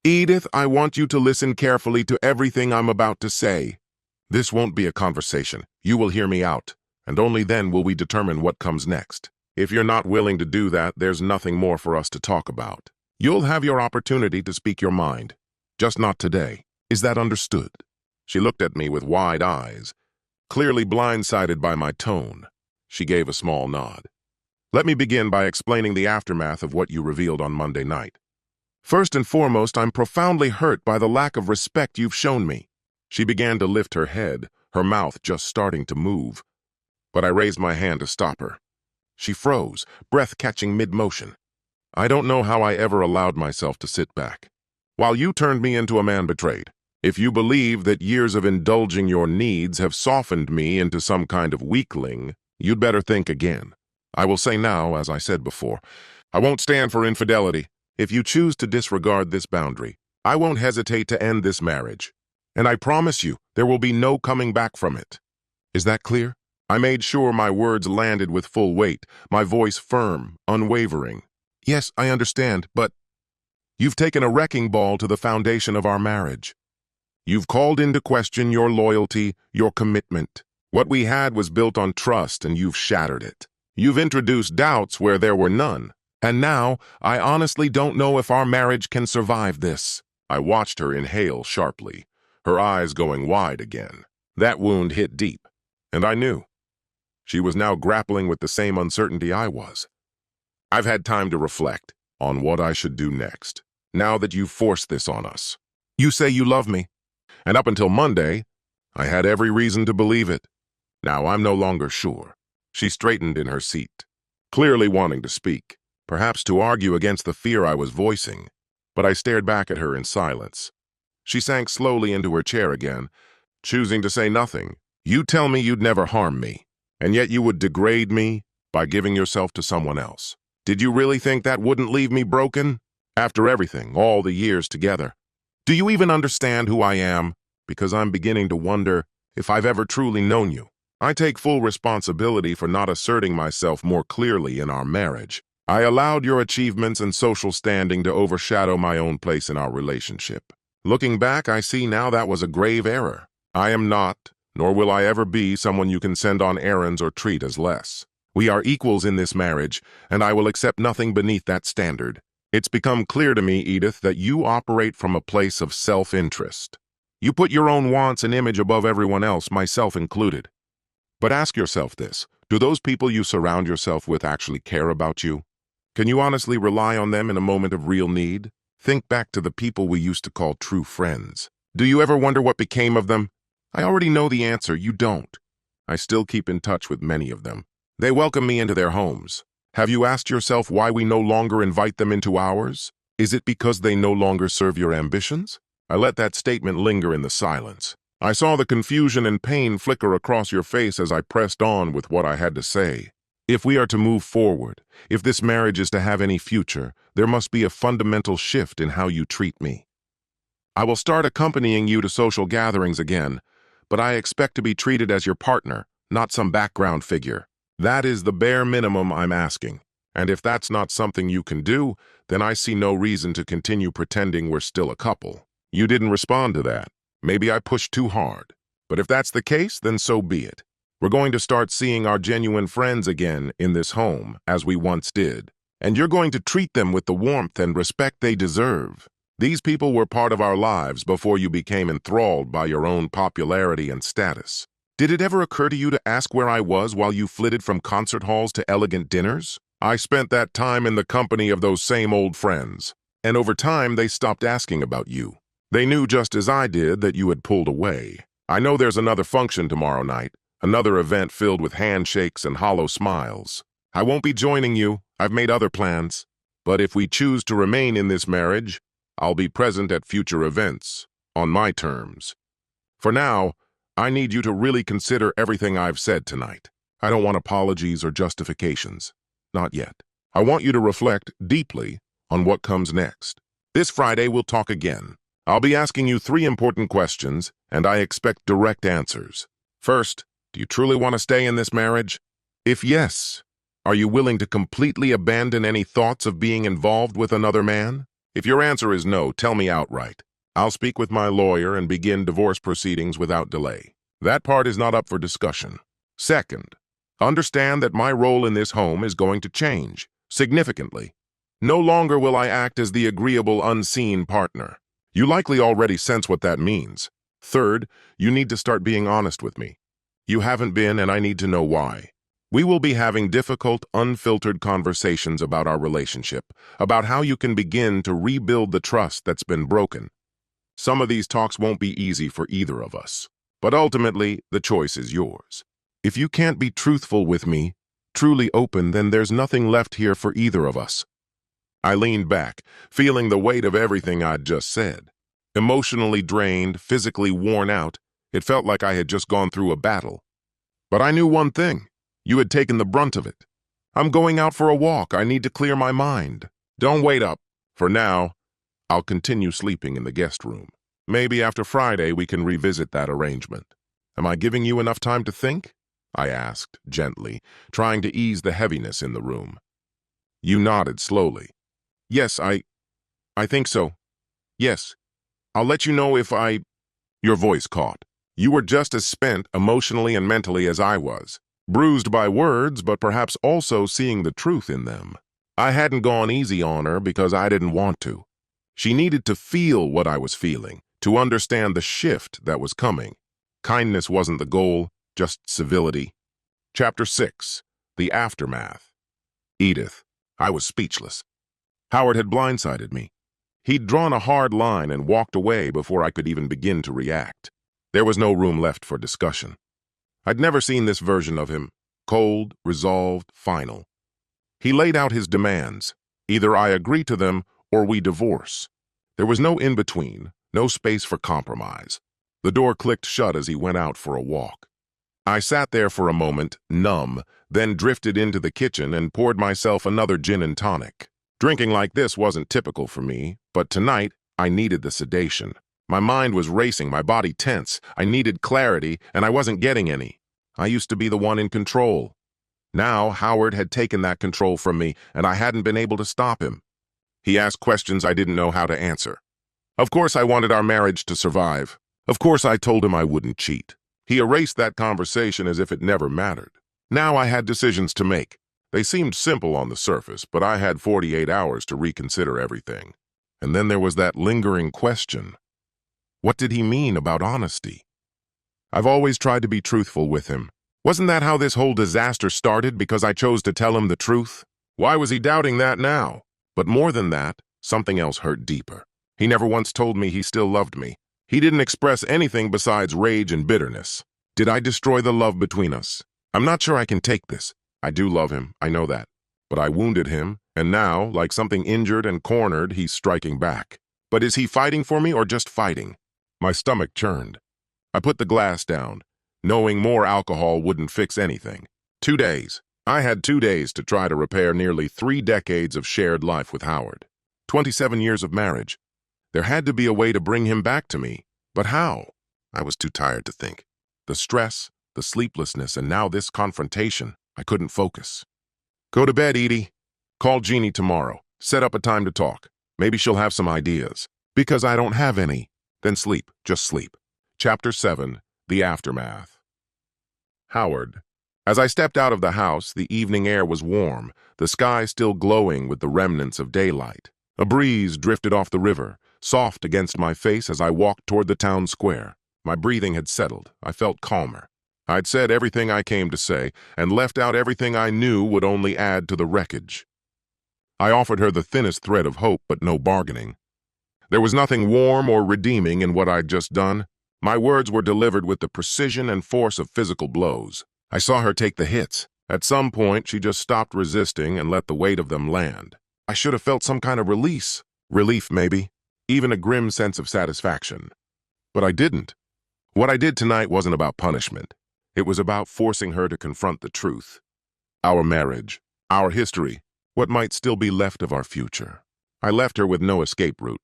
"Edith, I want you to listen carefully to everything I'm about to say. This won't be a conversation. You will hear me out, and only then will we determine what comes next. If you're not willing to do that, there's nothing more for us to talk about. You'll have your opportunity to speak your mind, just not today. Is that understood?" She looked at me with wide eyes, clearly blindsided by my tone. She gave a small nod. "Let me begin by explaining the aftermath of what you revealed on Monday night. First and foremost, I'm profoundly hurt by the lack of respect you've shown me." She began to lift her head, her mouth just starting to move, but I raised my hand to stop her. She froze, breath catching mid-motion. I don't know how I ever allowed myself to sit back. While you turned me into a man betrayed, if you believe that years of indulging your needs have softened me into some kind of weakling, you'd better think again. I will say now, as I said before, I won't stand for infidelity. If you choose to disregard this boundary, I won't hesitate to end this marriage. And I promise you, there will be no coming back from it. Is that clear? I made sure my words landed with full weight, my voice firm, unwavering. Yes, I understand, but you've taken a wrecking ball to the foundation of our marriage. You've called into question your loyalty, your commitment. What we had was built on trust, and you've shattered it. You've introduced doubts where there were none. And now, I honestly don't know if our marriage can survive this. I watched her inhale sharply, her eyes going wide again. That wound hit deep, and I knew. She was now grappling with the same uncertainty I was. I've had time to reflect on what I should do next, now that you've forced this on us. You say you love me, and up until Monday, I had every reason to believe it. Now I'm no longer sure. She straightened in her seat, clearly wanting to speak, perhaps to argue against the fear I was voicing, but I stared back at her in silence. She sank slowly into her chair again, choosing to say nothing. You tell me you'd never harm me, and yet you would degrade me by giving yourself to someone else. Did you really think that wouldn't leave me broken? After everything, all the years together. Do you even understand who I am? Because I'm beginning to wonder if I've ever truly known you. I take full responsibility for not asserting myself more clearly in our marriage. I allowed your achievements and social standing to overshadow my own place in our relationship. Looking back, I see now that was a grave error. I am not, nor will I ever be, someone you can send on errands or treat as less. We are equals in this marriage, and I will accept nothing beneath that standard. It's become clear to me, Edith, that you operate from a place of self-interest. You put your own wants and image above everyone else, myself included. But ask yourself this, do those people you surround yourself with actually care about you? Can you honestly rely on them in a moment of real need? Think back to the people we used to call true friends. Do you ever wonder what became of them? I already know the answer, you don't. I still keep in touch with many of them. They welcome me into their homes. Have you asked yourself why we no longer invite them into ours? Is it because they no longer serve your ambitions? I let that statement linger in the silence. I saw the confusion and pain flicker across your face as I pressed on with what I had to say. If we are to move forward, if this marriage is to have any future, there must be a fundamental shift in how you treat me. I will start accompanying you to social gatherings again, but I expect to be treated as your partner, not some background figure. That is the bare minimum I'm asking. And if that's not something you can do, then I see no reason to continue pretending we're still a couple. You didn't respond to that. Maybe I pushed too hard. But if that's the case, then so be it. We're going to start seeing our genuine friends again in this home, as we once did. And you're going to treat them with the warmth and respect they deserve. These people were part of our lives before you became enthralled by your own popularity and status. Did it ever occur to you to ask where I was while you flitted from concert halls to elegant dinners? I spent that time in the company of those same old friends. And over time, they stopped asking about you. They knew just as I did that you had pulled away. I know there's another function tomorrow night, another event filled with handshakes and hollow smiles. I won't be joining you. I've made other plans. But if we choose to remain in this marriage, I'll be present at future events, on my terms. For now, I need you to really consider everything I've said tonight. I don't want apologies or justifications. Not yet. I want you to reflect deeply on what comes next. This Friday, we'll talk again. I'll be asking you 3 important questions, and I expect direct answers. First, do you truly want to stay in this marriage? If yes, are you willing to completely abandon any thoughts of being involved with another man? If your answer is no, tell me outright. I'll speak with my lawyer and begin divorce proceedings without delay. That part is not up for discussion. Second, understand that my role in this home is going to change, significantly. No longer will I act as the agreeable unseen partner. You likely already sense what that means. Third, you need to start being honest with me. You haven't been, and I need to know why. We will be having difficult, unfiltered conversations about our relationship, about how you can begin to rebuild the trust that's been broken. Some of these talks won't be easy for either of us, but ultimately, the choice is yours. If you can't be truthful with me, truly open, then there's nothing left here for either of us. I leaned back, feeling the weight of everything I'd just said. Emotionally drained, physically worn out, it felt like I had just gone through a battle. But I knew one thing. You had taken the brunt of it. I'm going out for a walk. I need to clear my mind. Don't wait up. For now, I'll continue sleeping in the guest room. Maybe after Friday we can revisit that arrangement. Am I giving you enough time to think? I asked, gently, trying to ease the heaviness in the room. You nodded slowly. Yes, I think so. Yes. I'll let you know if I... Your voice caught. You were just as spent emotionally and mentally as I was. Bruised by words, but perhaps also seeing the truth in them. I hadn't gone easy on her because I didn't want to. She needed to feel what I was feeling, to understand the shift that was coming. Kindness wasn't the goal, just civility. Chapter 6. The Aftermath. Edith. I was speechless. Howard had blindsided me. He'd drawn a hard line and walked away before I could even begin to react. There was no room left for discussion. I'd never seen this version of him. Cold, resolved, final. He laid out his demands. Either I agree to them or we divorce. There was no in-between, no space for compromise. The door clicked shut as he went out for a walk. I sat there for a moment, numb, then drifted into the kitchen and poured myself another gin and tonic. Drinking like this wasn't typical for me, but tonight I needed the sedation. My mind was racing, my body tense. I needed clarity, and I wasn't getting any. I used to be the one in control. Now Howard had taken that control from me, and I hadn't been able to stop him. He asked questions I didn't know how to answer. Of course I wanted our marriage to survive. Of course I told him I wouldn't cheat. He erased that conversation as if it never mattered. Now I had decisions to make. They seemed simple on the surface, but I had 48 hours to reconsider everything. And then there was that lingering question. What did he mean about honesty? I've always tried to be truthful with him. Wasn't that how this whole disaster started, because I chose to tell him the truth? Why was he doubting that now? But more than that, something else hurt deeper. He never once told me he still loved me. He didn't express anything besides rage and bitterness. Did I destroy the love between us? I'm not sure I can take this. I do love him, I know that. But I wounded him, and now, like something injured and cornered, he's striking back. But is he fighting for me or just fighting? My stomach churned. I put the glass down, knowing more alcohol wouldn't fix anything. 2 days. I had 2 days to try to repair nearly 3 decades of shared life with Howard. 27 years of marriage. There had to be a way to bring him back to me. But how? I was too tired to think. The stress, the sleeplessness, and now this confrontation. I couldn't focus. Go to bed, Edie. Call Jeannie tomorrow. Set up a time to talk. Maybe she'll have some ideas. Because I don't have any. Then sleep. Just sleep. Chapter 7. The Aftermath. Howard. As I stepped out of the house, the evening air was warm, the sky still glowing with the remnants of daylight. A breeze drifted off the river, soft against my face as I walked toward the town square. My breathing had settled. I felt calmer. I'd said everything I came to say, and left out everything I knew would only add to the wreckage. I offered her the thinnest thread of hope, but no bargaining. There was nothing warm or redeeming in what I'd just done. My words were delivered with the precision and force of physical blows. I saw her take the hits. At some point, she just stopped resisting and let the weight of them land. I should have felt some kind of release. Relief, maybe. Even a grim sense of satisfaction. But I didn't. What I did tonight wasn't about punishment. It was about forcing her to confront the truth. Our marriage, our history, what might still be left of our future. I left her with no escape route.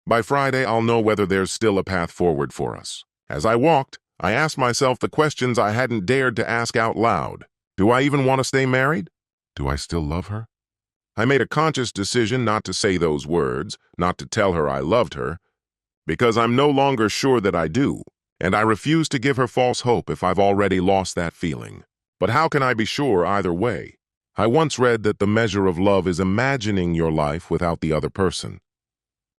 By Friday, I'll know whether there's still a path forward for us. As I walked, I asked myself the questions I hadn't dared to ask out loud. Do I even want to stay married? Do I still love her? I made a conscious decision not to say those words, not to tell her I loved her, because I'm no longer sure that I do, and I refuse to give her false hope if I've already lost that feeling. But how can I be sure either way? I once read that the measure of love is imagining your life without the other person.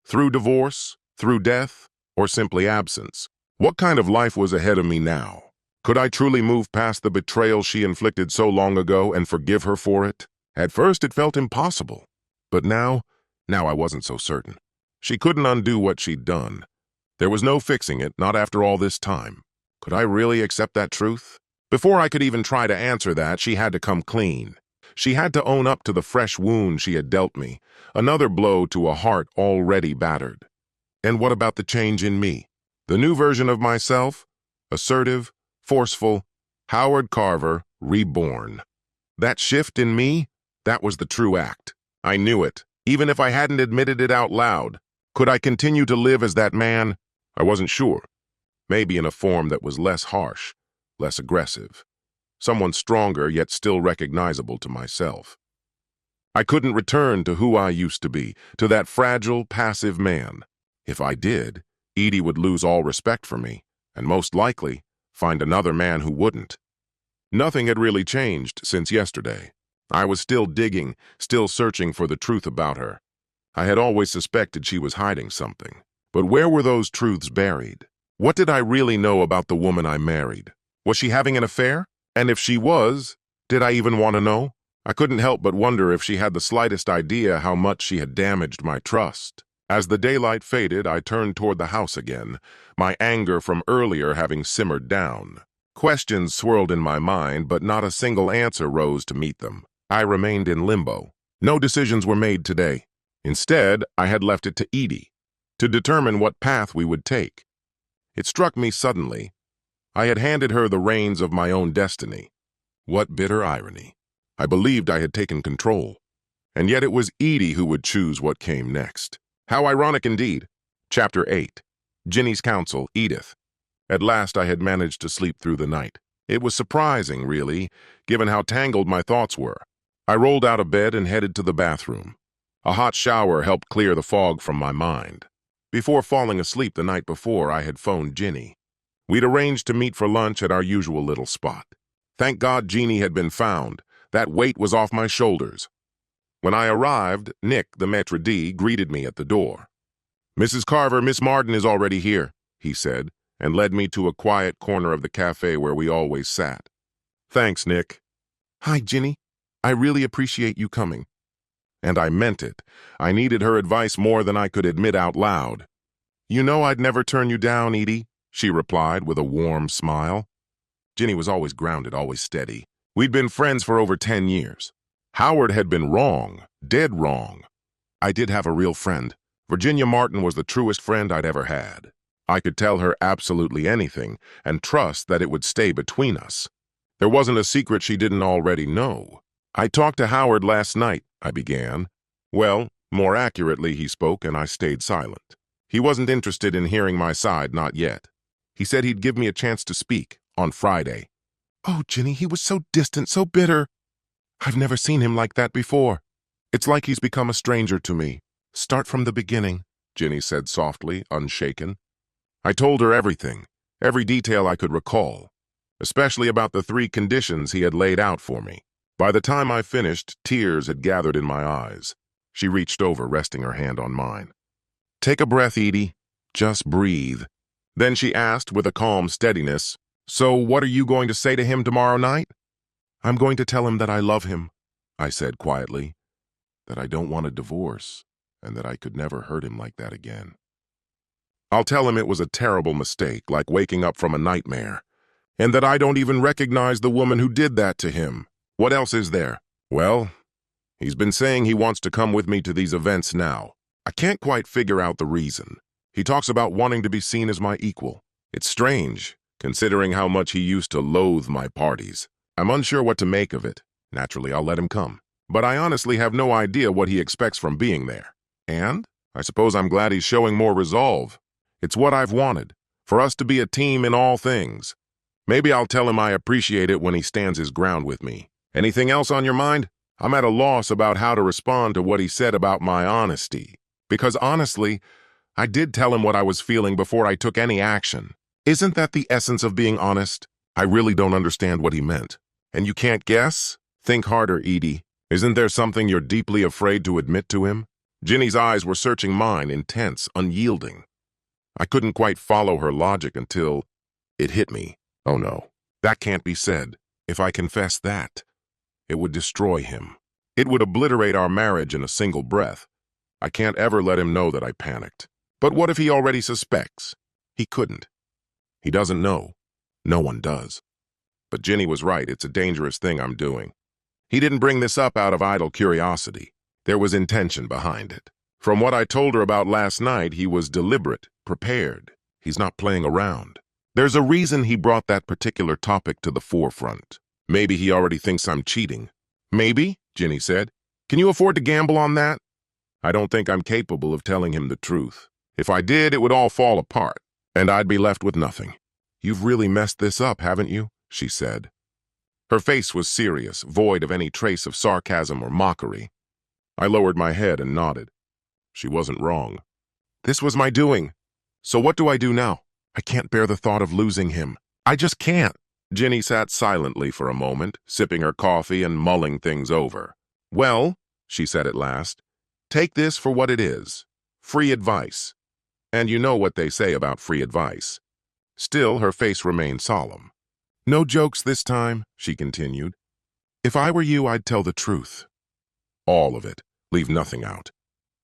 Through divorce, through death, or simply absence. What kind of life was ahead of me now? Could I truly move past the betrayal she inflicted so long ago and forgive her for it? At first it felt impossible. But now I wasn't so certain. She couldn't undo what she'd done. There was no fixing it, not after all this time. Could I really accept that truth? Before I could even try to answer that, she had to come clean. She had to own up to the fresh wound she had dealt me, another blow to a heart already battered. And what about the change in me? The new version of myself? Assertive, forceful, Howard Carver, reborn. That shift in me? That was the true act. I knew it, even if I hadn't admitted it out loud. Could I continue to live as that man? I wasn't sure. Maybe in a form that was less harsh, less aggressive. Someone stronger yet still recognizable to myself. I couldn't return to who I used to be, to that fragile, passive man. If I did, Edie would lose all respect for me, and most likely find another man who wouldn't. Nothing had really changed since yesterday. I was still digging, still searching for the truth about her. I had always suspected she was hiding something. But where were those truths buried? What did I really know about the woman I married? Was she having an affair? And if she was, did I even want to know? I couldn't help but wonder if she had the slightest idea how much she had damaged my trust. As the daylight faded, I turned toward the house again, my anger from earlier having simmered down. Questions swirled in my mind, but not a single answer rose to meet them. I remained in limbo. No decisions were made today. Instead, I had left it to Edie, to determine what path we would take. It struck me suddenly. I had handed her the reins of my own destiny. What bitter irony. I believed I had taken control. And yet it was Edie who would choose what came next. How ironic indeed. Chapter 8. Ginny's counsel, Edith. At last I had managed to sleep through the night. It was surprising, really, given how tangled my thoughts were. I rolled out of bed and headed to the bathroom. A hot shower helped clear the fog from my mind. Before falling asleep the night before, I had phoned Ginny. We'd arranged to meet for lunch at our usual little spot. Thank God Jeannie had been found. That weight was off my shoulders. When I arrived, Nick, the maitre d', greeted me at the door. "Mrs. Carver, Miss Martin is already here," he said, and led me to a quiet corner of the cafe where we always sat. "Thanks, Nick." "Hi, Ginny. I really appreciate you coming." And I meant it. I needed her advice more than I could admit out loud. "You know I'd never turn you down, Edie," she replied with a warm smile. Ginny was always grounded, always steady. We'd been friends for over 10 years. Howard had been wrong, dead wrong. I did have a real friend. Virginia Martin was the truest friend I'd ever had. I could tell her absolutely anything and trust that it would stay between us. There wasn't a secret she didn't already know. I talked to Howard last night, I began. Well, more accurately, he spoke, and I stayed silent. He wasn't interested in hearing my side, not yet. He said he'd give me a chance to speak on Friday. Oh, Ginny, he was so distant, so bitter. I've never seen him like that before. It's like he's become a stranger to me. Start from the beginning, Ginny said softly, unshaken. I told her everything, every detail I could recall, especially about the 3 conditions he had laid out for me. By the time I finished, tears had gathered in my eyes. She reached over, resting her hand on mine. Take a breath, Edie. Just breathe. Then she asked with a calm steadiness, So what are you going to say to him tomorrow night? I'm going to tell him that I love him, I said quietly, that I don't want a divorce, and that I could never hurt him like that again. I'll tell him it was a terrible mistake, like waking up from a nightmare, and that I don't even recognize the woman who did that to him. What else is there? Well, he's been saying he wants to come with me to these events now. I can't quite figure out the reason. He talks about wanting to be seen as my equal. It's strange, considering how much he used to loathe my parties. I'm unsure what to make of it. Naturally, I'll let him come. But I honestly have no idea what he expects from being there. And I suppose I'm glad he's showing more resolve. It's what I've wanted, for us to be a team in all things. Maybe I'll tell him I appreciate it when he stands his ground with me. Anything else on your mind? I'm at a loss about how to respond to what he said about my honesty. Because honestly, I did tell him what I was feeling before I took any action. Isn't that the essence of being honest? I really don't understand what he meant. And you can't guess? Think harder, Edie. Isn't there something you're deeply afraid to admit to him? Ginny's eyes were searching mine, intense, unyielding. I couldn't quite follow her logic until it hit me. Oh no, that can't be said. If I confess that, it would destroy him. It would obliterate our marriage in a single breath. I can't ever let him know that I panicked. But what if he already suspects? He couldn't. He doesn't know. No one does. But Ginny was right, it's a dangerous thing I'm doing. He didn't bring this up out of idle curiosity. There was intention behind it. From what I told her about last night, he was deliberate, prepared. He's not playing around. There's a reason he brought that particular topic to the forefront. Maybe he already thinks I'm cheating. Maybe, Ginny said. Can you afford to gamble on that? I don't think I'm capable of telling him the truth. If I did, it would all fall apart, and I'd be left with nothing. You've really messed this up, haven't you? She said. Her face was serious, void of any trace of sarcasm or mockery. I lowered my head and nodded. She wasn't wrong. This was my doing. So what do I do now? I can't bear the thought of losing him. I just can't. Ginny sat silently for a moment, sipping her coffee and mulling things over. Well, she said at last, take this for what it is. Free advice. And you know what they say about free advice. Still, her face remained solemn. No jokes this time, she continued. If I were you, I'd tell the truth. All of it. Leave nothing out.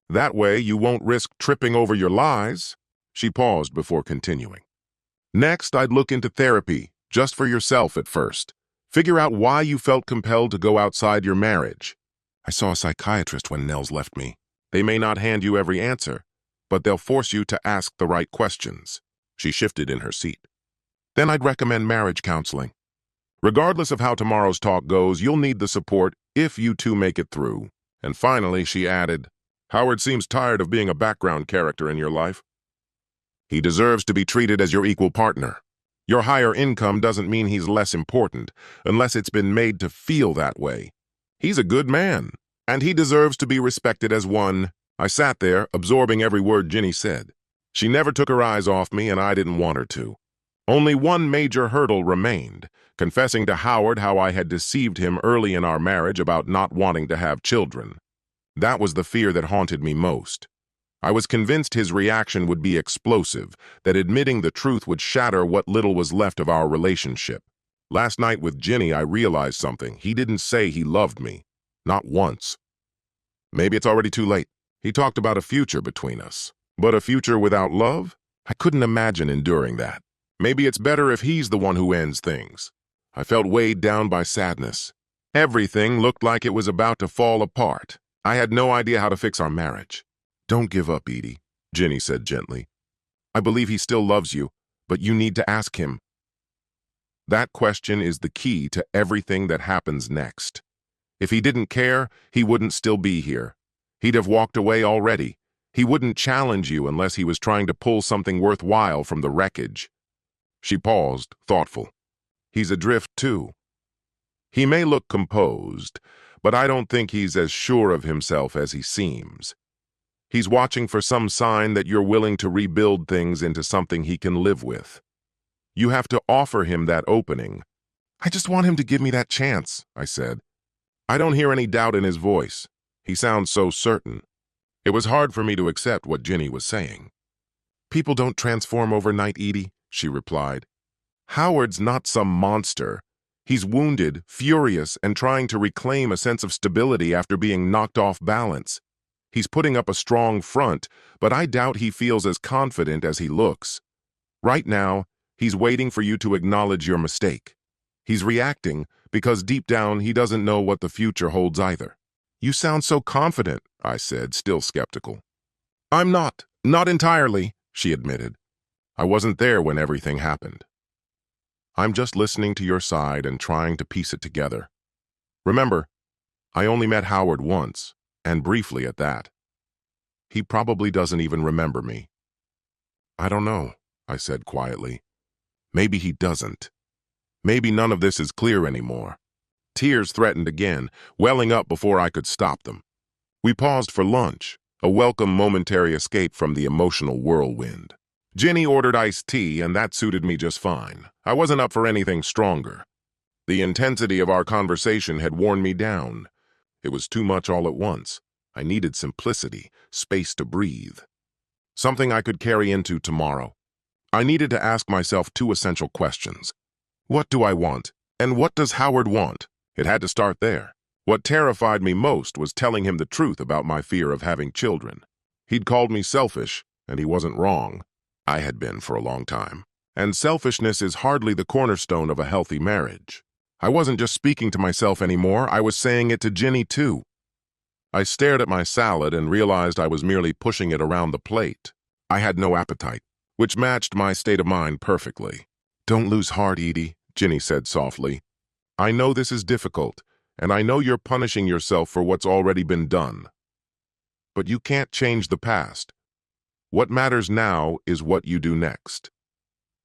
That way, you won't risk tripping over your lies. She paused before continuing. Next, I'd look into therapy, just for yourself at first. Figure out why you felt compelled to go outside your marriage. I saw a psychiatrist when Nels left me. They may not hand you every answer, but they'll force you to ask the right questions. She shifted in her seat. Then I'd recommend marriage counseling. Regardless of how tomorrow's talk goes, you'll need the support if you two make it through. And finally, she added, Howard seems tired of being a background character in your life. He deserves to be treated as your equal partner. Your higher income doesn't mean he's less important, unless it's been made to feel that way. He's a good man, and he deserves to be respected as one. I sat there, absorbing every word Ginny said. She never took her eyes off me, and I didn't want her to. Only one major hurdle remained, confessing to Howard how I had deceived him early in our marriage about not wanting to have children. That was the fear that haunted me most. I was convinced his reaction would be explosive, that admitting the truth would shatter what little was left of our relationship. Last night with Ginny, I realized something. He didn't say he loved me. Not once. Maybe it's already too late. He talked about a future between us. But a future without love? I couldn't imagine enduring that. Maybe it's better if he's the one who ends things. I felt weighed down by sadness. Everything looked like it was about to fall apart. I had no idea how to fix our marriage. Don't give up, Edie, Ginny said gently. I believe he still loves you, but you need to ask him. That question is the key to everything that happens next. If he didn't care, he wouldn't still be here. He'd have walked away already. He wouldn't challenge you unless he was trying to pull something worthwhile from the wreckage. She paused, thoughtful. He's adrift too. He may look composed, but I don't think he's as sure of himself as he seems. He's watching for some sign that you're willing to rebuild things into something he can live with. You have to offer him that opening. I just want him to give me that chance, I said. I don't hear any doubt in his voice. He sounds so certain. It was hard for me to accept what Ginny was saying. People don't transform overnight, Edie, she replied. Howard's not some monster. He's wounded, furious, and trying to reclaim a sense of stability after being knocked off balance. He's putting up a strong front, but I doubt he feels as confident as he looks. Right now, he's waiting for you to acknowledge your mistake. He's reacting because deep down he doesn't know what the future holds either. You sound so confident, I said, still skeptical. I'm not entirely, she admitted. I wasn't there when everything happened. I'm just listening to your side and trying to piece it together. Remember, I only met Howard once, and briefly at that. He probably doesn't even remember me. I don't know, I said quietly. Maybe he doesn't. Maybe none of this is clear anymore. Tears threatened again, welling up before I could stop them. We paused for lunch, a welcome momentary escape from the emotional whirlwind. Ginny ordered iced tea, and that suited me just fine. I wasn't up for anything stronger. The intensity of our conversation had worn me down. It was too much all at once. I needed simplicity, space to breathe. Something I could carry into tomorrow. I needed to ask myself two essential questions. What do I want? And what does Howard want? It had to start there. What terrified me most was telling him the truth about my fear of having children. He'd called me selfish, and he wasn't wrong. I had been for a long time. And selfishness is hardly the cornerstone of a healthy marriage. I wasn't just speaking to myself anymore, I was saying it to Ginny too. I stared at my salad and realized I was merely pushing it around the plate. I had no appetite, which matched my state of mind perfectly. Don't lose heart, Edie, Ginny said softly. I know this is difficult, and I know you're punishing yourself for what's already been done. But you can't change the past. What matters now is what you do next.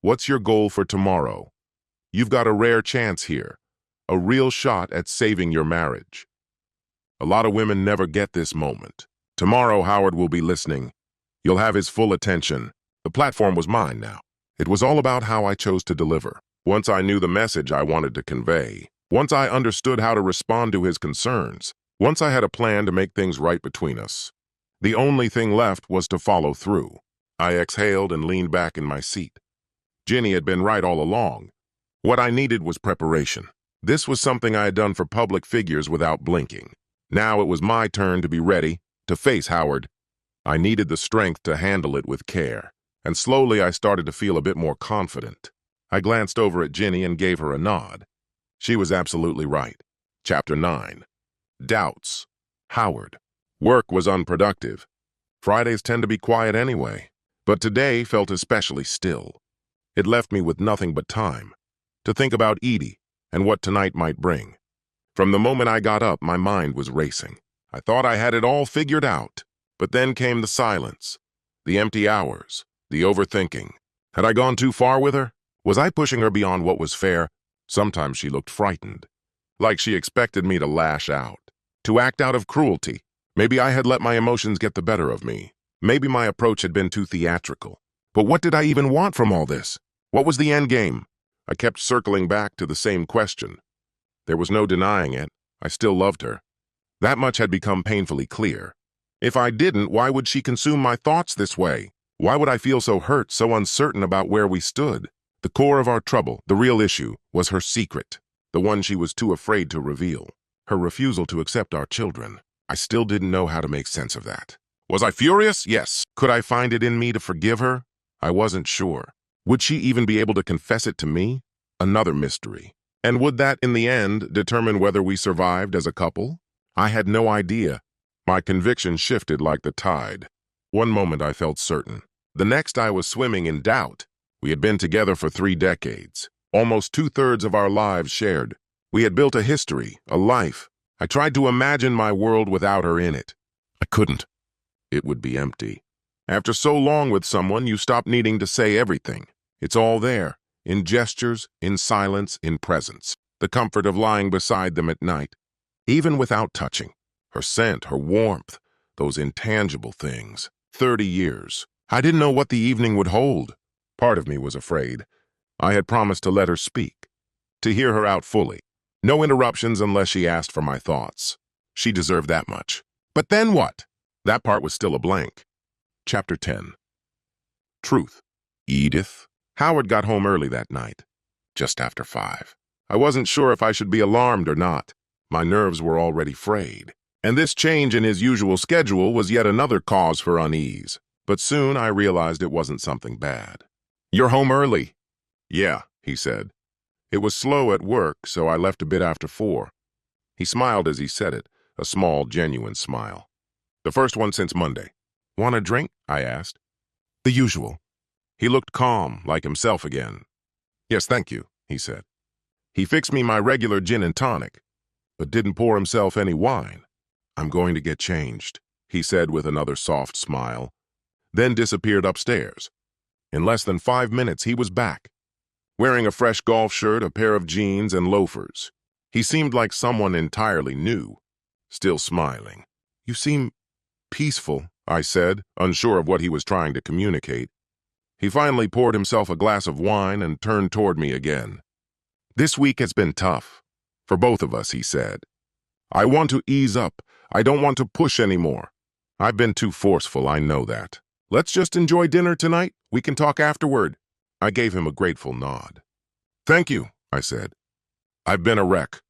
What's your goal for tomorrow? You've got a rare chance here, a real shot at saving your marriage. A lot of women never get this moment. Tomorrow, Howard will be listening. You'll have his full attention. The platform was mine now. It was all about how I chose to deliver. Once I knew the message I wanted to convey, once I understood how to respond to his concerns, once I had a plan to make things right between us, the only thing left was to follow through. I exhaled and leaned back in my seat. Ginny had been right all along. What I needed was preparation. This was something I had done for public figures without blinking. Now it was my turn to be ready, to face Howard. I needed the strength to handle it with care, and slowly I started to feel a bit more confident. I glanced over at Ginny and gave her a nod. She was absolutely right. Chapter 9. Doubts. Howard. Work was unproductive. Fridays tend to be quiet anyway, but today felt especially still. It left me with nothing but time to think about Edie and what tonight might bring. From the moment I got up, my mind was racing. I thought I had it all figured out, but then came the silence, the empty hours, the overthinking. Had I gone too far with her? Was I pushing her beyond what was fair? Sometimes she looked frightened, like she expected me to lash out, to act out of cruelty. Maybe I had let my emotions get the better of me. Maybe my approach had been too theatrical. But what did I even want from all this? What was the end game? I kept circling back to the same question. There was no denying it. I still loved her. That much had become painfully clear. If I didn't, why would she consume my thoughts this way? Why would I feel so hurt, so uncertain about where we stood? The core of our trouble, the real issue, was her secret, the one she was too afraid to reveal. Her refusal to accept our children. I still didn't know how to make sense of that. Was I furious? Yes. Could I find it in me to forgive her? I wasn't sure. Would she even be able to confess it to me? Another mystery. And would that, in the end, determine whether we survived as a couple? I had no idea. My conviction shifted like the tide. One moment I felt certain. The next I was swimming in doubt. We had been together for 3 decades. Almost 2/3 of our lives shared. We had built a history, a life. I tried to imagine my world without her in it. I couldn't. It would be empty. After so long with someone, you stop needing to say everything. It's all there, in gestures, in silence, in presence. The comfort of lying beside them at night, even without touching. Her scent, her warmth, those intangible things. 30 years. I didn't know what the evening would hold. Part of me was afraid. I had promised to let her speak, to hear her out fully. No interruptions unless she asked for my thoughts. She deserved that much. But then what? That part was still a blank. Chapter 10. Truth. Edith. Howard got home early that night, just after 5. I wasn't sure if I should be alarmed or not. My nerves were already frayed, and this change in his usual schedule was yet another cause for unease. But soon I realized it wasn't something bad. "You're home early." "Yeah," he said. It was slow at work, so I left a bit after 4. He smiled as he said it, a small, genuine smile. "The first one since Monday." "Want a drink?" I asked. "The usual." He looked calm, like himself again. "Yes, thank you," he said. He fixed me my regular gin and tonic, but didn't pour himself any wine. "I'm going to get changed," he said with another soft smile, then disappeared upstairs. In less than 5 minutes, he was back, wearing a fresh golf shirt, a pair of jeans, and loafers. He seemed like someone entirely new, still smiling. "You seem peaceful," I said, unsure of what he was trying to communicate. He finally poured himself a glass of wine and turned toward me again. "This week has been tough. For both of us," he said. "I want to ease up. I don't want to push anymore. I've been too forceful, I know that. Let's just enjoy dinner tonight. We can talk afterward." I gave him a grateful nod. "Thank you," I said. "I've been a wreck.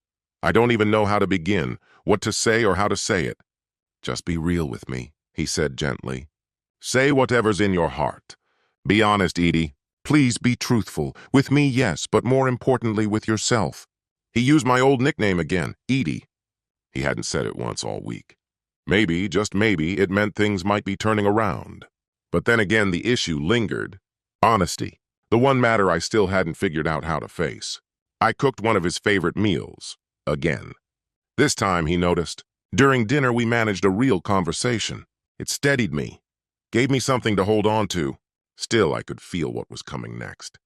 I don't even know how to begin, what to say or how to say it." "Just be real with me," he said gently. "Say whatever's in your heart. Be honest, Edie. Please be truthful. With me, yes, but more importantly with yourself." He used my old nickname again, Edie. He hadn't said it once all week. Maybe, just maybe, it meant things might be turning around. But then again, the issue lingered. Honesty, the one matter I still hadn't figured out how to face. I cooked one of his favorite meals, again. This time, he noticed. During dinner, we managed a real conversation. It steadied me, gave me something to hold on to. Still, I could feel what was coming next.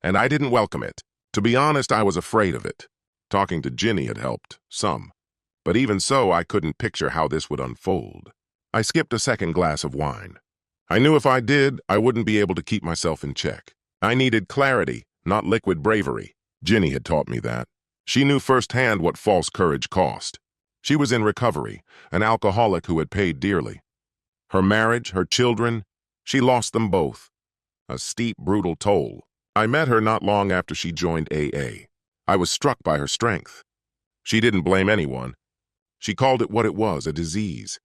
And I didn't welcome it. To be honest, I was afraid of it. Talking to Ginny had helped, some. But even so, I couldn't picture how this would unfold. I skipped a second glass of wine. I knew if I did, I wouldn't be able to keep myself in check. I needed clarity, not liquid bravery. Ginny had taught me that. She knew firsthand what false courage cost. She was in recovery, an alcoholic who had paid dearly. Her marriage, her children, she lost them both. A steep, brutal toll. I met her not long after she joined AA. I was struck by her strength. She didn't blame anyone. She called it what it was, a disease.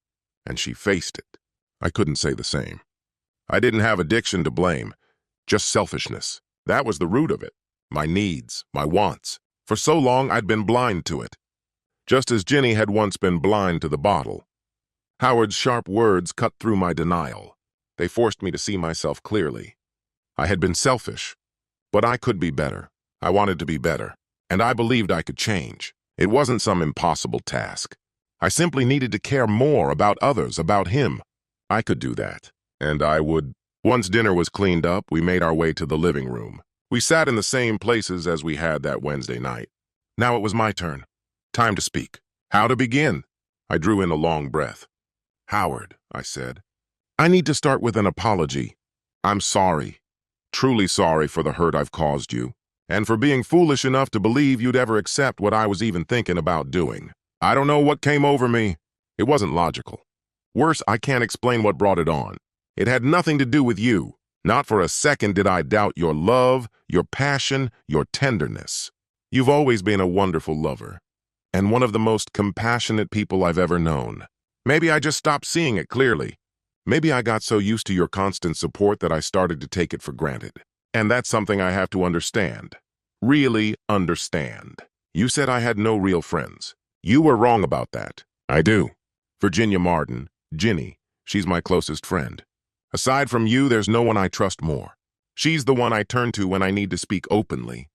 And she faced it. I couldn't say the same. I didn't have addiction to blame, just selfishness. That was the root of it. My needs, my wants. For so long, I'd been blind to it. Just as Ginny had once been blind to the bottle. Howard's sharp words cut through my denial. They forced me to see myself clearly. I had been selfish, but I could be better. I wanted to be better, and I believed I could change. It wasn't some impossible task. I simply needed to care more about others, about him. I could do that, and I would. Once dinner was cleaned up, we made our way to the living room. We sat in the same places as we had that Wednesday night. Now it was my turn. Time to speak. How to begin? I drew in a long breath. "Howard," I said, "I need to start with an apology. I'm sorry, truly sorry for the hurt I've caused you, and for being foolish enough to believe you'd ever accept what I was even thinking about doing. I don't know what came over me. It wasn't logical. Worse, I can't explain what brought it on. It had nothing to do with you. Not for a second did I doubt your love, your passion, your tenderness. You've always been a wonderful lover, and one of the most compassionate people I've ever known. Maybe I just stopped seeing it clearly. Maybe I got so used to your constant support that I started to take it for granted. And that's something I have to understand. really understand. You said I had no real friends. You were wrong about that. I do. Virginia Martin, Ginny, she's my closest friend. Aside from you, there's no one I trust more. She's the one I turn to when I need to speak openly,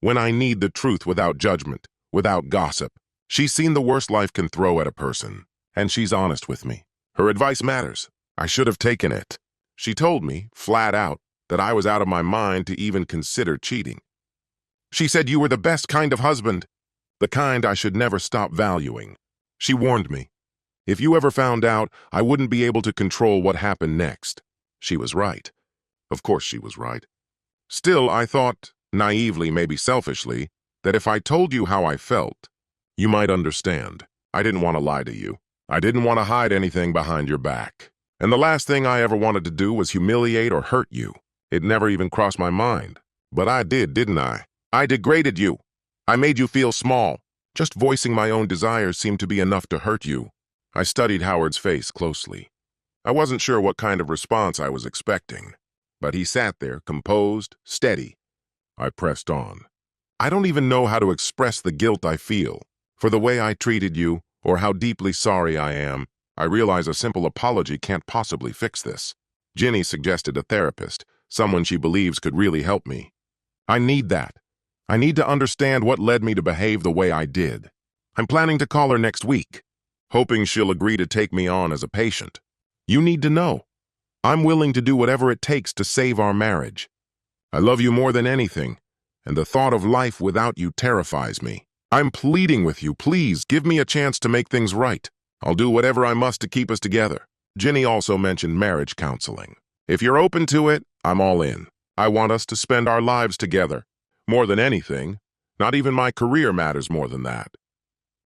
when I need the truth without judgment, without gossip. She's seen the worst life can throw at a person, and she's honest with me. Her advice matters. I should have taken it. She told me, flat out, that I was out of my mind to even consider cheating. She said you were the best kind of husband, the kind I should never stop valuing. She warned me. If you ever found out, I wouldn't be able to control what happened next. She was right. Of course she was right. Still, I thought, naively, maybe selfishly, that if I told you how I felt, you might understand. I didn't want to lie to you. I didn't want to hide anything behind your back. And the last thing I ever wanted to do was humiliate or hurt you. It never even crossed my mind. But I did, didn't I? I degraded you. I made you feel small. Just voicing my own desires seemed to be enough to hurt you. I studied Howard's face closely. I wasn't sure what kind of response I was expecting, but he sat there, composed, steady. I pressed on. I don't even know how to express the guilt I feel for the way I treated you or how deeply sorry I am. I realize a simple apology can't possibly fix this. Ginny suggested a therapist, someone she believes could really help me. I need that. I need to understand what led me to behave the way I did. I'm planning to call her next week, hoping she'll agree to take me on as a patient. You need to know. I'm willing to do whatever it takes to save our marriage. I love you more than anything, and the thought of life without you terrifies me. I'm pleading with you, please give me a chance to make things right. I'll do whatever I must to keep us together. Ginny also mentioned marriage counseling. If you're open to it, I'm all in. I want us to spend our lives together. More than anything, not even my career matters more than that.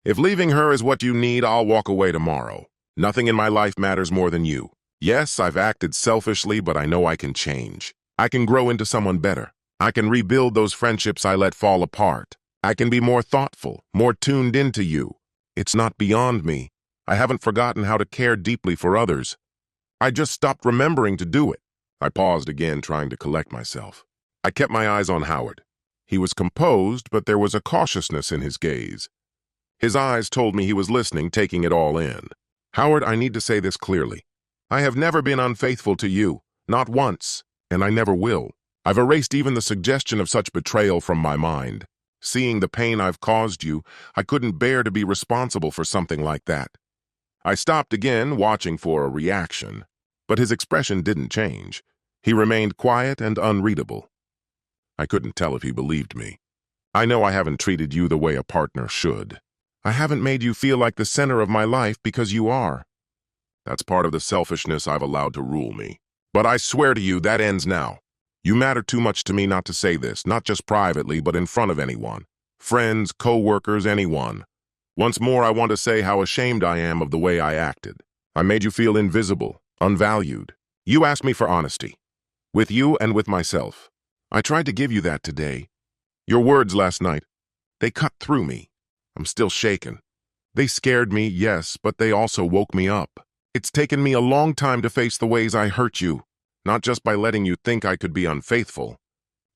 If leaving her is what you need, I'll walk away tomorrow. Nothing in my life matters more than you. Yes, I've acted selfishly, but I know I can change. I can grow into someone better. I can rebuild those friendships I let fall apart. I can be more thoughtful, more tuned into you. It's not beyond me. I haven't forgotten how to care deeply for others. I just stopped remembering to do it. I paused again, trying to collect myself. I kept my eyes on Howard. He was composed, but there was a cautiousness in his gaze. His eyes told me he was listening, taking it all in. Howard, I need to say this clearly. I have never been unfaithful to you, not once, and I never will. I've erased even the suggestion of such betrayal from my mind. Seeing the pain I've caused you, I couldn't bear to be responsible for something like that. I stopped again, watching for a reaction, but his expression didn't change. He remained quiet and unreadable. I couldn't tell if he believed me. I know I haven't treated you the way a partner should. I haven't made you feel like the center of my life because you are. That's part of the selfishness I've allowed to rule me. But I swear to you, that ends now. You matter too much to me not to say this, not just privately, but in front of anyone. Friends, co-workers, anyone. Once more, I want to say how ashamed I am of the way I acted. I made you feel invisible, unvalued. You asked me for honesty. With you and with myself. I tried to give you that today. Your words last night, they cut through me. I'm still shaken. They scared me, yes, but they also woke me up. It's taken me a long time to face the ways I hurt you, not just by letting you think I could be unfaithful,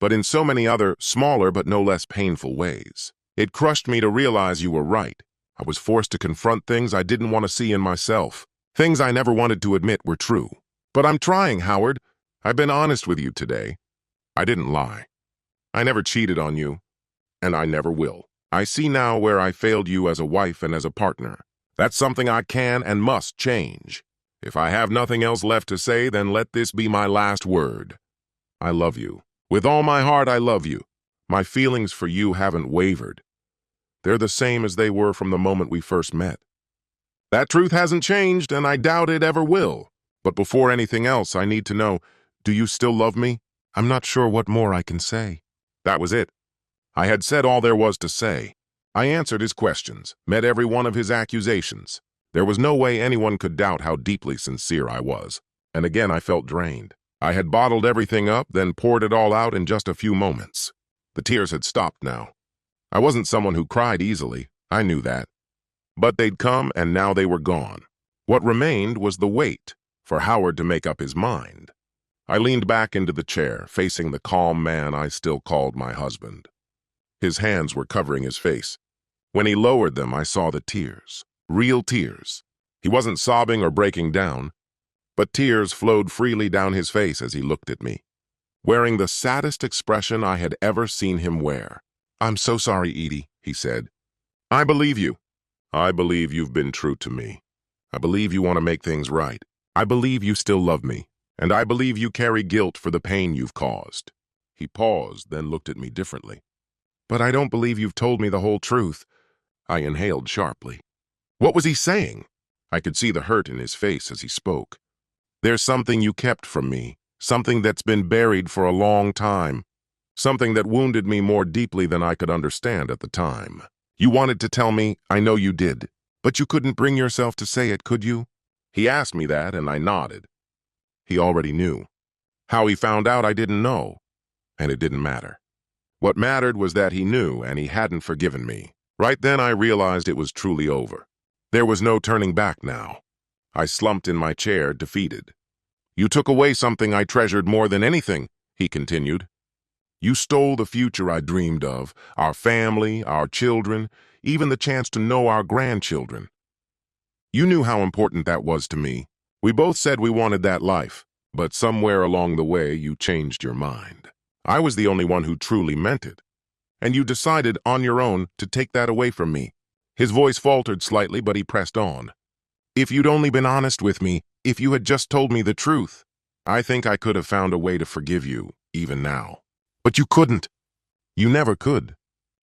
but in so many other, smaller but no less painful ways. It crushed me to realize you were right. I was forced to confront things I didn't want to see in myself. Things I never wanted to admit were true. But I'm trying, Howard. I've been honest with you today. I didn't lie. I never cheated on you, and I never will. I see now where I failed you as a wife and as a partner. That's something I can and must change. If I have nothing else left to say, then let this be my last word. I love you. With all my heart, I love you. My feelings for you haven't wavered. They're the same as they were from the moment we first met. That truth hasn't changed, and I doubt it ever will. But before anything else, I need to know, do you still love me? I'm not sure what more I can say. That was it. I had said all there was to say. I answered his questions, met every one of his accusations. There was no way anyone could doubt how deeply sincere I was. And again, I felt drained. I had bottled everything up, then poured it all out in just a few moments. The tears had stopped now. I wasn't someone who cried easily. I knew that. But they'd come, and now they were gone. What remained was the wait for Howard to make up his mind. I leaned back into the chair, facing the calm man I still called my husband. His hands were covering his face. When he lowered them, I saw the tears. Real tears. He wasn't sobbing or breaking down, but tears flowed freely down his face as he looked at me, wearing the saddest expression I had ever seen him wear. "I'm so sorry, Edie," he said. "I believe you. I believe you've been true to me. I believe you want to make things right. I believe you still love me. And I believe you carry guilt for the pain you've caused." He paused, then looked at me differently. "But I don't believe you've told me the whole truth." I inhaled sharply. What was he saying? I could see the hurt in his face as he spoke. "There's something you kept from me, something that's been buried for a long time, something that wounded me more deeply than I could understand at the time. You wanted to tell me, I know you did, but you couldn't bring yourself to say it, could you?" He asked me that, and I nodded. He already knew. How he found out, I didn't know, and it didn't matter. What mattered was that he knew, and he hadn't forgiven me. Right then I realized it was truly over. There was no turning back now. I slumped in my chair, defeated. "You took away something I treasured more than anything," he continued. "You stole the future I dreamed of, our family, our children, even the chance to know our grandchildren. You knew how important that was to me. We both said we wanted that life, but somewhere along the way you changed your mind. I was the only one who truly meant it. And you decided on your own to take that away from me." His voice faltered slightly, but he pressed on. "If you'd only been honest with me, if you had just told me the truth, I think I could have found a way to forgive you, even now. But you couldn't. You never could."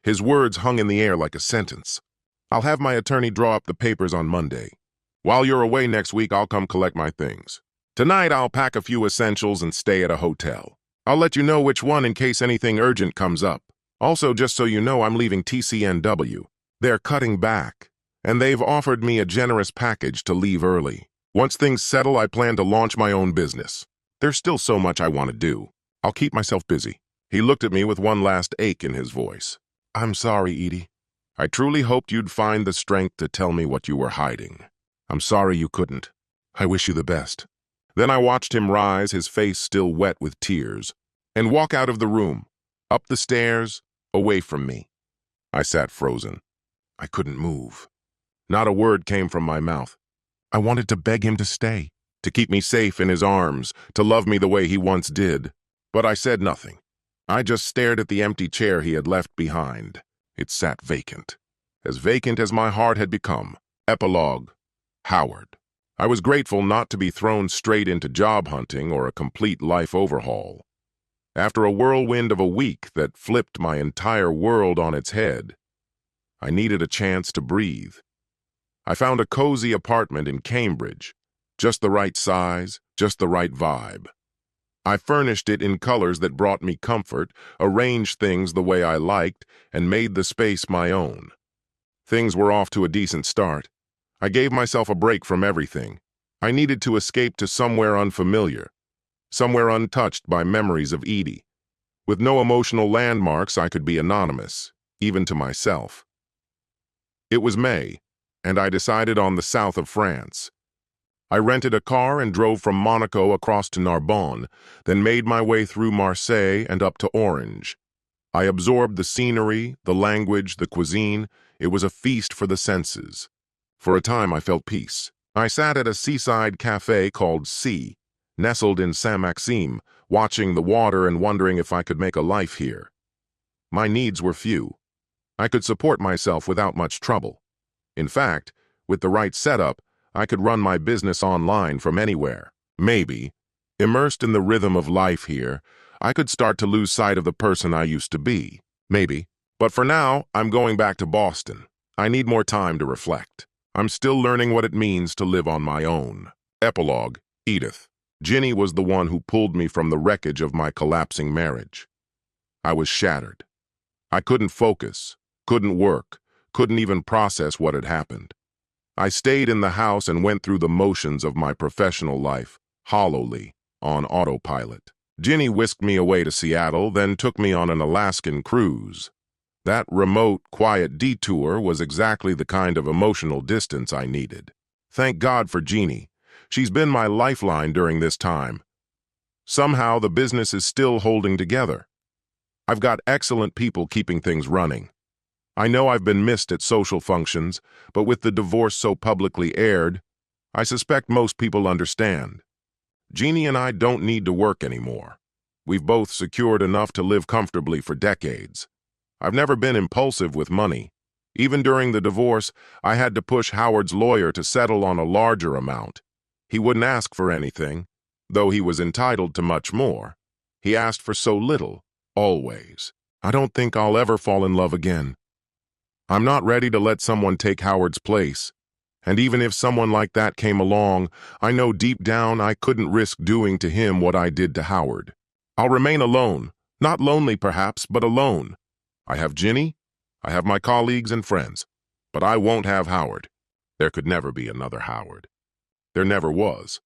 His words hung in the air like a sentence. "I'll have my attorney draw up the papers on Monday. While you're away next week, I'll come collect my things. Tonight, I'll pack a few essentials and stay at a hotel. I'll let you know which one in case anything urgent comes up. Also, just so you know, I'm leaving TCNW. They're cutting back, and they've offered me a generous package to leave early. Once things settle, I plan to launch my own business. There's still so much I want to do. I'll keep myself busy." He looked at me with one last ache in his voice. "I'm sorry, Edie. I truly hoped you'd find the strength to tell me what you were hiding. I'm sorry you couldn't. I wish you the best." Then I watched him rise, his face still wet with tears, and walk out of the room, up the stairs, away from me. I sat frozen. I couldn't move. Not a word came from my mouth. I wanted to beg him to stay, to keep me safe in his arms, to love me the way he once did. But I said nothing. I just stared at the empty chair he had left behind. It sat vacant as my heart had become. Epilogue. Howard. I was grateful not to be thrown straight into job hunting or a complete life overhaul. After a whirlwind of a week that flipped my entire world on its head, I needed a chance to breathe. I found a cozy apartment in Cambridge, just the right size, just the right vibe. I furnished it in colors that brought me comfort, arranged things the way I liked, and made the space my own. Things were off to a decent start. I gave myself a break from everything. I needed to escape to somewhere unfamiliar, somewhere untouched by memories of Edie. With no emotional landmarks, I could be anonymous, even to myself. It was May, and I decided on the south of France. I rented a car and drove from Monaco across to Narbonne, then made my way through Marseille and up to Orange. I absorbed the scenery, the language, the cuisine. It was a feast for the senses. For a time, I felt peace. I sat at a seaside cafe called Sea, nestled in Saint-Maxime, watching the water and wondering if I could make a life here. My needs were few. I could support myself without much trouble. In fact, with the right setup, I could run my business online from anywhere. Maybe, immersed in the rhythm of life here, I could start to lose sight of the person I used to be. Maybe. But for now, I'm going back to Boston. I need more time to reflect. I'm still learning what it means to live on my own. Epilogue. Edith. Ginny was the one who pulled me from the wreckage of my collapsing marriage. I was shattered. I couldn't focus, couldn't work, couldn't even process what had happened. I stayed in the house and went through the motions of my professional life, hollowly, on autopilot. Ginny whisked me away to Seattle, then took me on an Alaskan cruise. That remote, quiet detour was exactly the kind of emotional distance I needed. Thank God for Jeannie. She's been my lifeline during this time. Somehow the business is still holding together. I've got excellent people keeping things running. I know I've been missed at social functions, but with the divorce so publicly aired, I suspect most people understand. Jeannie and I don't need to work anymore. We've both secured enough to live comfortably for decades. I've never been impulsive with money. Even during the divorce, I had to push Howard's lawyer to settle on a larger amount. He wouldn't ask for anything, though he was entitled to much more. He asked for so little, always. I don't think I'll ever fall in love again. I'm not ready to let someone take Howard's place. And even if someone like that came along, I know deep down I couldn't risk doing to him what I did to Howard. I'll remain alone. Not lonely, perhaps, but alone. I have Ginny, I have my colleagues and friends, but I won't have Howard. There could never be another Howard. There never was.